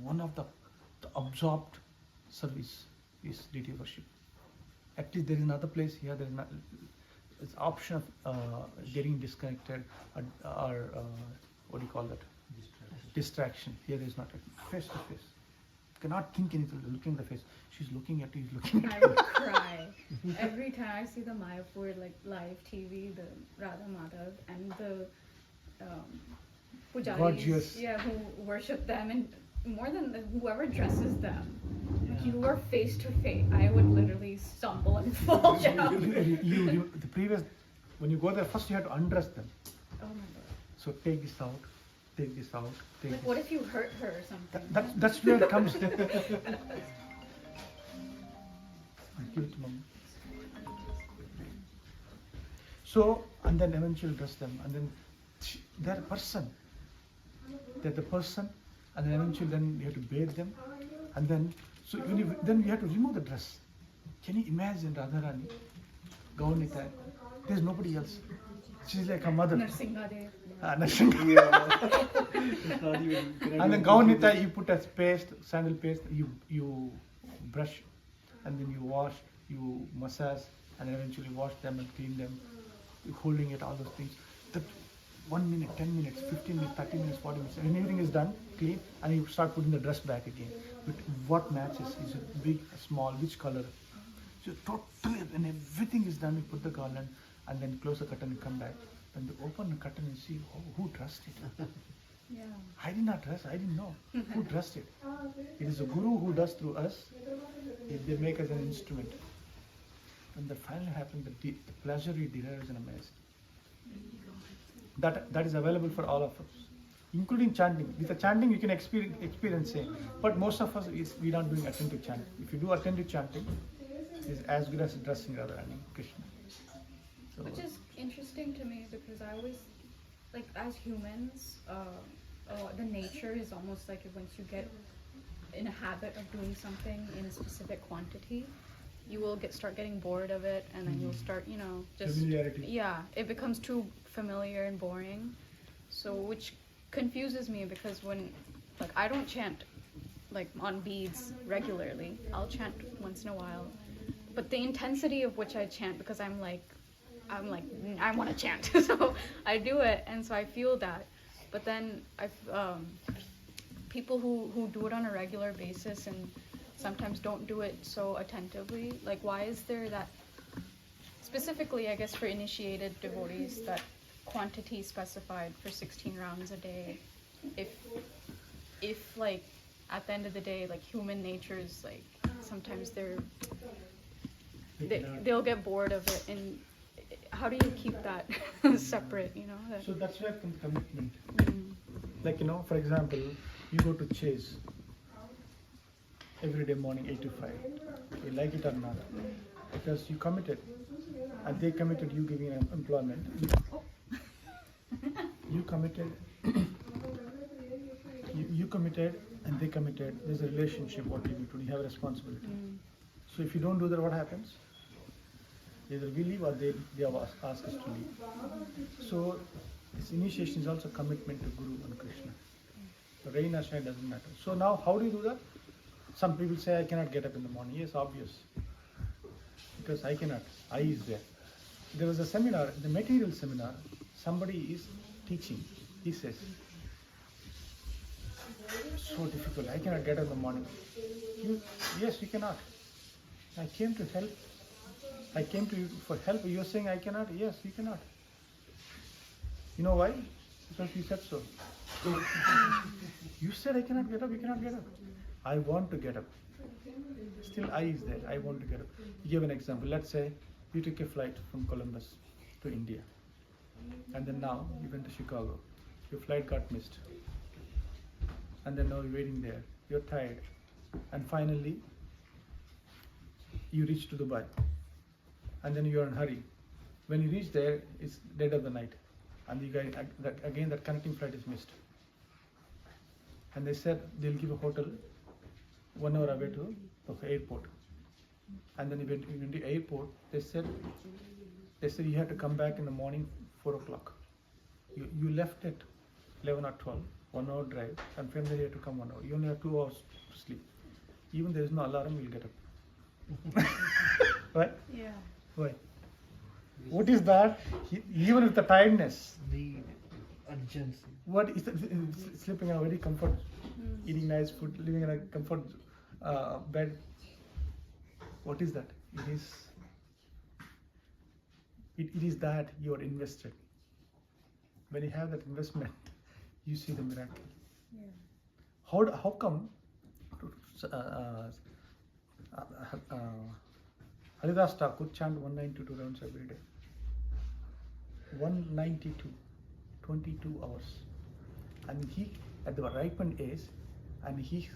One of the absorbed service is deity worship. At least there is another place here. There is not. It's option of getting disconnected or what do you call that? Distraction. Here there is not. Face to face. Cannot think anything. Looking at the face. She's looking at you. He's looking at I you. would cry every time I see the Mayapur live TV, the Radha Madhav and the pujaris, Gorgeous. who worship them, and more than whoever dresses them. Like you are face to face. I would literally stumble and fall down. The previous, when you go there, first you have to undress them. Oh my god. So take this out, take this out, take Like this. what if you hurt her or something? That's where it comes. Give it to mom. So, and then eventually dress them, and then they're a person. They're the person, and then eventually then you have to bathe them, and then so then you have to remove the dress. Can you imagine Radharani, Gaunitaya? There's nobody else. She's like her mother. Narsingadev. And then Gaunitaya, you put as paste, sandal paste, you brush, and then you wash, you massage, and eventually wash them and clean them, holding it, all those things. That 1 minute, 10 minutes, 15 minutes, 30 minutes, 40 minutes, and everything is done, clean, and you start putting the dress back again. With what matches? Is it big, small, which color? So totally, when everything is done, you put the garland, and then close the curtain and come back. When you open the curtain and see, oh, who dressed it? Yeah. I did not dress, I didn't know. Who dressed it? It is the Guru who does through us. They make us an instrument. When that finally happens, the pleasure we derive is amazing. That is available for all of us, including chanting. With the chanting, you can experience it. But most of us, we are not doing attentive chanting. If you do attentive chanting, it's as good as dressing Radharani, Krishna. So, Which is interesting to me because I always, like as humans, the nature is almost like once you get in a habit of doing something in a specific quantity, you will start getting bored of it, and then you'll start, just familiarity. Yeah, it becomes too familiar and boring. So which confuses me because when, like, I don't chant like on beads regularly. I'll chant once in a while, but the intensity of which I chant, because I'm like I'm like, I want to chant. So I do it, and so I feel that. But then people who do it on a regular basis and sometimes don't do it so attentively, like why is there that, specifically I guess for initiated devotees, that quantity specified for 16 rounds a day, if like at the end of the day, like human nature is like sometimes they'll get bored of it, and how do you keep that separate, you know? So that's where comes commitment. Mm. Like, for example, you go to chase every day morning 8 to 5. You like it or not, because you committed, and they committed you giving them employment. You committed. You committed, and they committed. There's a relationship. What you need to do. You have a responsibility. So if you don't do that, what happens? Either we leave or they have asked us to leave. So this initiation is also commitment to Guru and Krishna. The rain or shine doesn't matter. So now how do you do that? Some people say I cannot get up in the morning. Yes, obvious. Because I cannot. I is there. There was a seminar, the material seminar, somebody is teaching. He says, so difficult. I cannot get up in the morning. Yes, you cannot. I came to help. I came to you for help. You're saying I cannot? Yes, you cannot. You know why? Because you said so. You said I cannot get up, you cannot get up. I want to get up. Still I is there. I want to get up. You give an example. Let's say you took a flight from Columbus to India. And then now you went to Chicago. Your flight got missed. And then now you're waiting there. You're tired. And finally, you reach to Dubai. And then you're in a hurry. When you reach there, it's dead of the night. And you guys, again that connecting flight is missed. And they said they'll give a hotel 1 hour away to the airport. And then you went to the airport, they said you had to come back in the morning 4 o'clock. You left at 11 or 12, 1 hour drive, and from there you had to come 1 hour. You only have 2 hours to sleep. Even there is no alarm, you'll get up. Right? Yeah. Why? What is that? Even with the tiredness. Need, urgency. What is that? Sleeping in a very comfort, eating nice food, living in a comfort bed. What is that? It is that you are invested. When you have that investment, you see the miracle. Yeah. How come Haridas Thakur chant 192 rounds every day? 192, 22 hours. And he, at the ripened age, and he's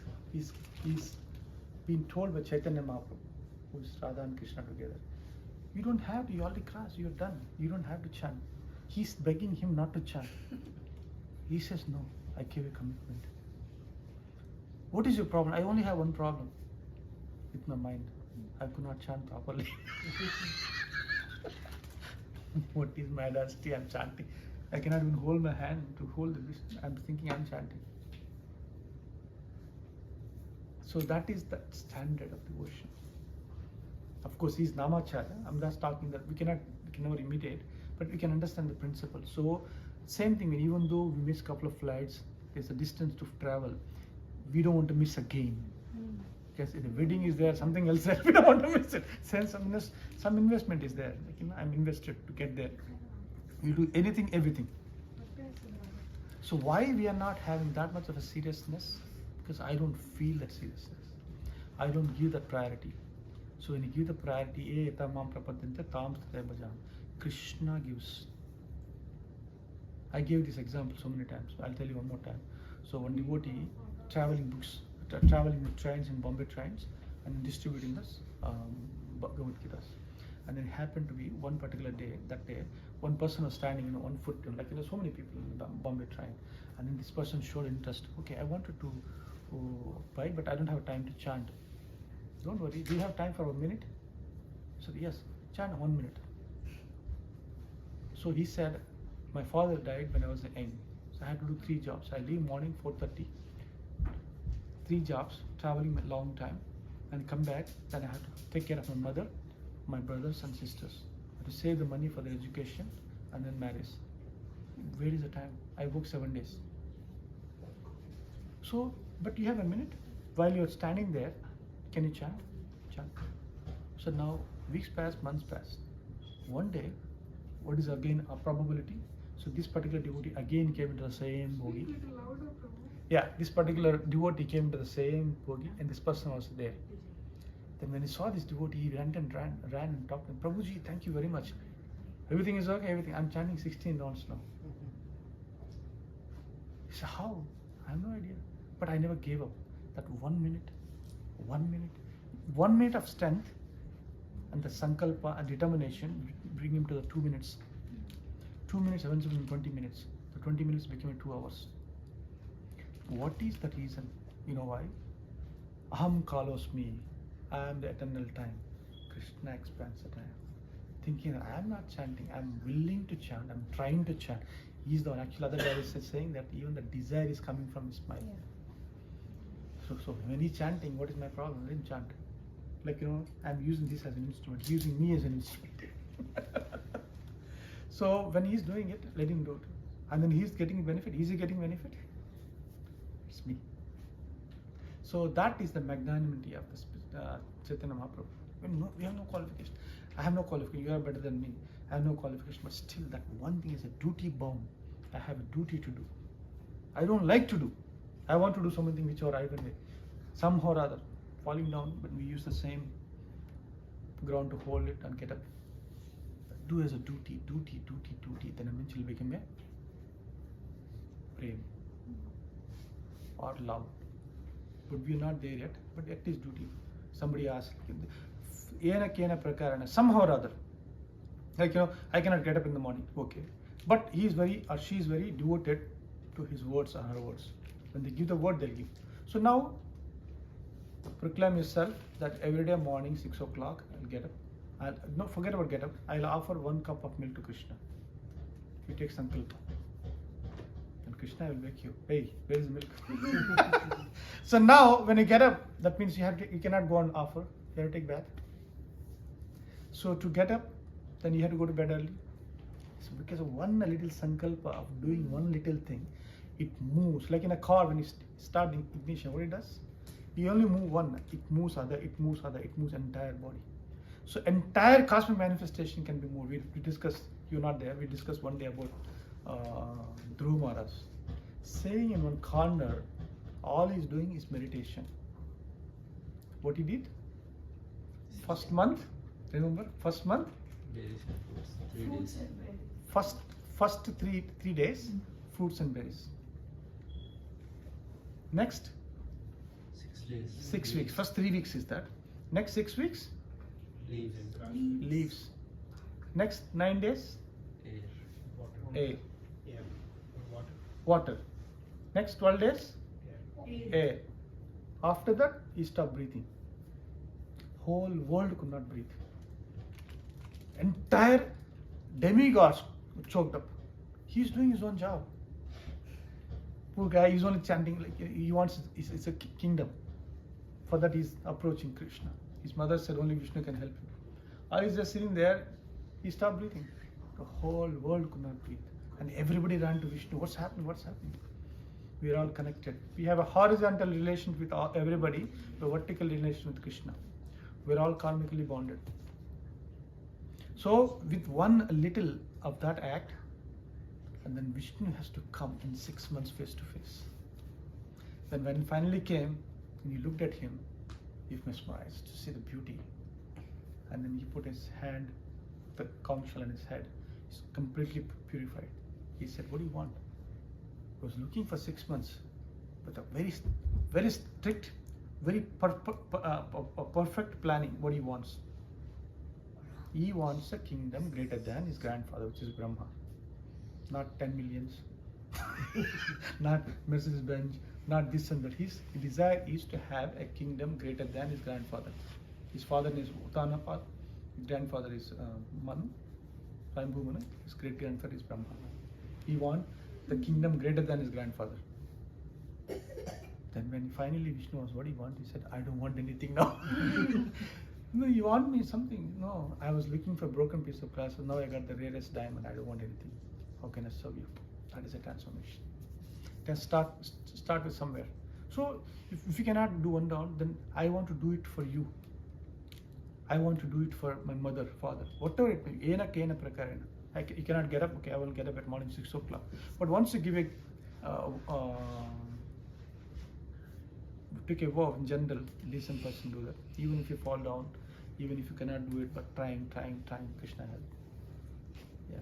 been told by Chaitanya Mahaprabhu, who is Radha and Krishna together, you don't have to, you already crossed, you're done. You don't have to chant. He's begging him not to chant. He says, no, I give a commitment. What is your problem? I only have one problem with my mind. I could not chant properly. What is my audacity? I'm chanting. I cannot even hold my hand to hold the Vishnu. I'm thinking I'm chanting. So that is the standard of devotion. Of course, he's Namacharya. I'm just talking that we can never imitate, but we can understand the principle. So, same thing, even though we miss a couple of flights, there's a distance to travel, we don't want to miss again. Because if the wedding is there, something else there, we don't want to miss it. Some investment is there. Like, I'm invested to get there. We do anything, everything. So why we are not having that much of a seriousness? Because I don't feel that seriousness. I don't give that priority. So when you give the priority, Krishna gives. I gave this example so many times. I'll tell you one more time. So one devotee traveling with trains in Bombay trains and distributing this Bhagavad Gitas. And then it happened to be one particular day, that day, one person was standing, on foot, like so many people in the Bombay train. And then this person showed interest. Okay, I wanted to buy, but I don't have time to chant. Don't worry, do you have time for 1 minute? So yes, chant 1 minute. So he said, my father died when I was young. So I had to do 3 jobs. I leave morning 4:30. 3 jobs, traveling a long time, and come back. Then I have to take care of my mother, my brothers and sisters. to save the money for the education and then marriage. Where is the time? I work 7 days. So, but you have a minute while you're standing there. Can you chant? Chant. So now weeks pass, months pass. One day, what is again a probability? So this particular devotee again came into the same bogi. Speak little louder, Prabhu. Yeah, this particular devotee came into the same bogi, and this person was there. Then when he saw this devotee, he ran and talked to him. Prabhuji, thank you very much. Everything is okay, everything. I'm chanting 16 rounds now. He said, how? I have no idea. But I never gave up. That 1 minute, 1 minute of strength and the sankalpa and determination bring him to the 2 minutes. 2 minutes eventually became 20 minutes. The 20 minutes became 2 hours. What is the reason? You know why? Aham kalosmi. I am the eternal time. Krishna expands the time. Thinking, I am not chanting. I am willing to chant. I am trying to chant. He is the one. Actually, other guy is saying that even the desire is coming from his mind. Yeah. So when he's chanting, what is my problem? Let him chant. Like, I'm using this as an instrument. He's using me as an instrument. So when he's doing it, let him do it. And then he's getting benefit. Is he getting benefit? It's me. So that is the magnanimity of the Chaitanya Mahaprabhu. We have no qualification. I have no qualification. You are better than me. I have no qualification. But still, that one thing is a duty bound. I have a duty to do. I don't like to do. I want to do something which are either way. Somehow or other, falling down, but we use the same ground to hold it and get up. Do as a duty. Then eventually become a prem or love. But we are not there yet. But at least duty. Somebody asked, ena kena prakarana, somehow or other. Like, I cannot get up in the morning. Okay. But he is very, or she is very devoted to his words or her words. When they give the word, they'll give. So now, proclaim yourself that every day morning, 6 o'clock, I'll get up. No, forget about get up. I'll offer 1 cup of milk to Krishna. You take sankalpa. And Krishna will wake you. Hey, where is the milk? So now, when you get up, that means you cannot go and offer. You have to take bath. So to get up, then you have to go to bed early. So because of one little sankalpa of doing one little thing, it moves. Like in a car, when you start the ignition, what it does? You only move one. It moves other. It moves entire body. So entire cosmic manifestation can be moved. We discussed. You're not there. We discussed one day about Dhruva Maharaj. Sitting in one corner, all he's doing is meditation. What he did? First month, remember? First month? Berries and fruits. 3 Fruits days. and berries. First three days, fruits and berries. Next 6 days. 6 weeks. First 3 weeks is that. Next 6 weeks, Leaves. leaves. Next 9 days, Air. Water. air, Yeah. Water. water. Next 12 days, Yeah. air. After that, he stopped breathing. Whole world could not breathe. Entire demigods choked up. He's doing his own job. Poor guy, he's only chanting like he wants. It's a kingdom. For that, he's approaching Krishna. His mother said only Vishnu can help him. Or he's just sitting there. He stopped breathing. The whole world could not breathe, and everybody ran to Vishnu. What's happening? What's happening? We are all connected. We have a horizontal relation with everybody, a vertical relation with Krishna. We're all karmically bonded. So, with one little of that act, and then Vishnu has to come in 6 months face to face. Then when he finally came, and you looked at him, you mesmerized to see the beauty. And then he put his hand, the conch shell in his head. He's completely purified. He said, what do you want? He was looking for 6 months with a very strict, very perfect planning what he wants. He wants a kingdom greater than his grandfather, which is Brahma. Not 10 millions, not Mercedes-Benz, not this and that. His desire is to have a kingdom greater than his grandfather. His father is Uttanapad, his grandfather is Manu, Swayambhu Manu, his great-grandfather is Brahma. He wants the kingdom greater than his grandfather. Then when finally Vishnu asked what he wants, he said, I don't want anything now. No, you want me something? No, I was looking for a broken piece of glass, so now I got the rarest diamond. I don't want anything. How can I serve you? That is a transformation. Then start with somewhere. So if you cannot do $1, then I want to do it for you. I want to do it for my mother, father, whatever it may be. Ena kena prakarena. You cannot get up. Okay, I will get up at morning 6 o'clock. But once you give a take a vow in general, decent person do that. Even if you fall down, even if you cannot do it, but trying, Krishna help. Yeah.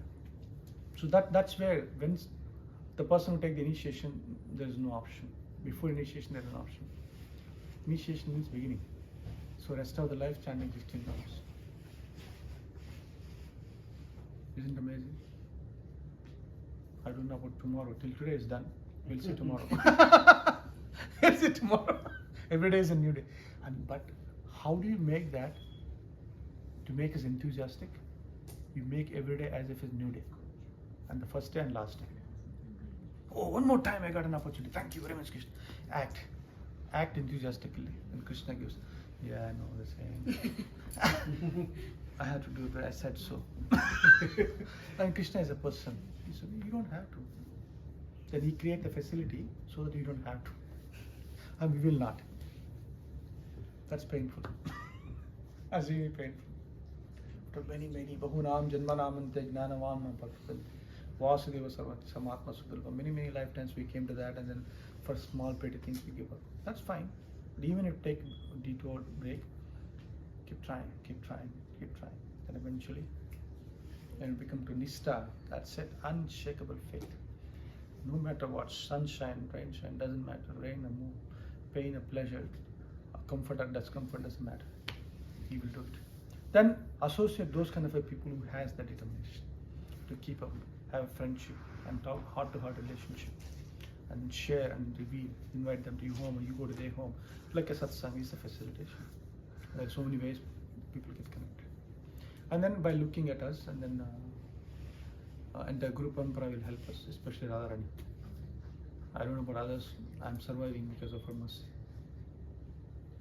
So that's where when the person who take the initiation, there is no option. Before initiation, there is an option. Initiation means beginning. So rest of the life chanting 16 rounds. Isn't it amazing? I don't know about tomorrow. Till today is done. We'll see tomorrow. We'll see tomorrow. Every day is a new day. But how do you make that to make us enthusiastic? You make every day as if it's a new day. And the first day and last day. Oh, one more time I got an opportunity. Thank you very much, Krishna. Act enthusiastically. And Krishna gives, yeah, I know the same. I have to do it, I said so. And Krishna is a person. He said, you don't have to. Then he creates the facility so that you don't have to. And we will not. That's painful. That's really painful. After many, Bahunam Janmanamante Gnanavam Bhaktan Vasudeva Sarvati Samatma Sudurva. Many lifetimes we came to that, and then for small petty things we give up. That's fine. But even if you take a detour break, keep trying. And eventually, when you become to Nistha, that's it, unshakable faith. No matter what, sunshine, rainshine, doesn't matter, rain or moon, pain or pleasure, comfort or discomfort, doesn't matter. He will do it. Then associate those kind of people who has that determination to keep up, have a friendship and talk heart-to-heart relationship and share and reveal, invite them to your home or you go to their home. Like a satsang is a facilitation. There are so many ways people get connected. And then by looking at us, and then and the Guru Parampara will help us, especially Radharani. I don't know about others, I'm surviving because of her mercy.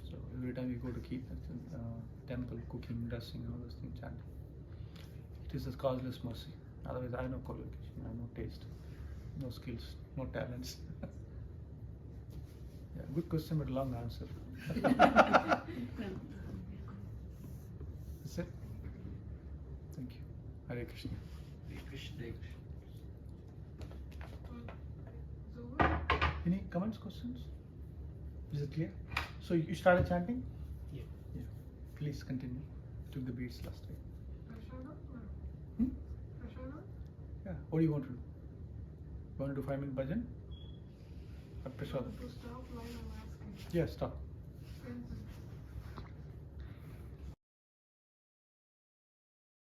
So every time we go to keep temple, cooking, dressing, all those things, chanting. It is a causeless mercy. Otherwise, I have no qualification, I have no taste, no skills, no talents. Yeah, good question, but long answer. That's it. Thank you. Hare Krishna. Hare Krishna. Any comments, questions? Is it clear? So you started chanting? Yeah. Yeah. Please continue. Took the beats last time. Prashadam? Hmm? Prashadam? Yeah. What do you want to do? You want to do 5-minute bhajan? Or prasad? To stop while I'm asking. Yeah, stop. When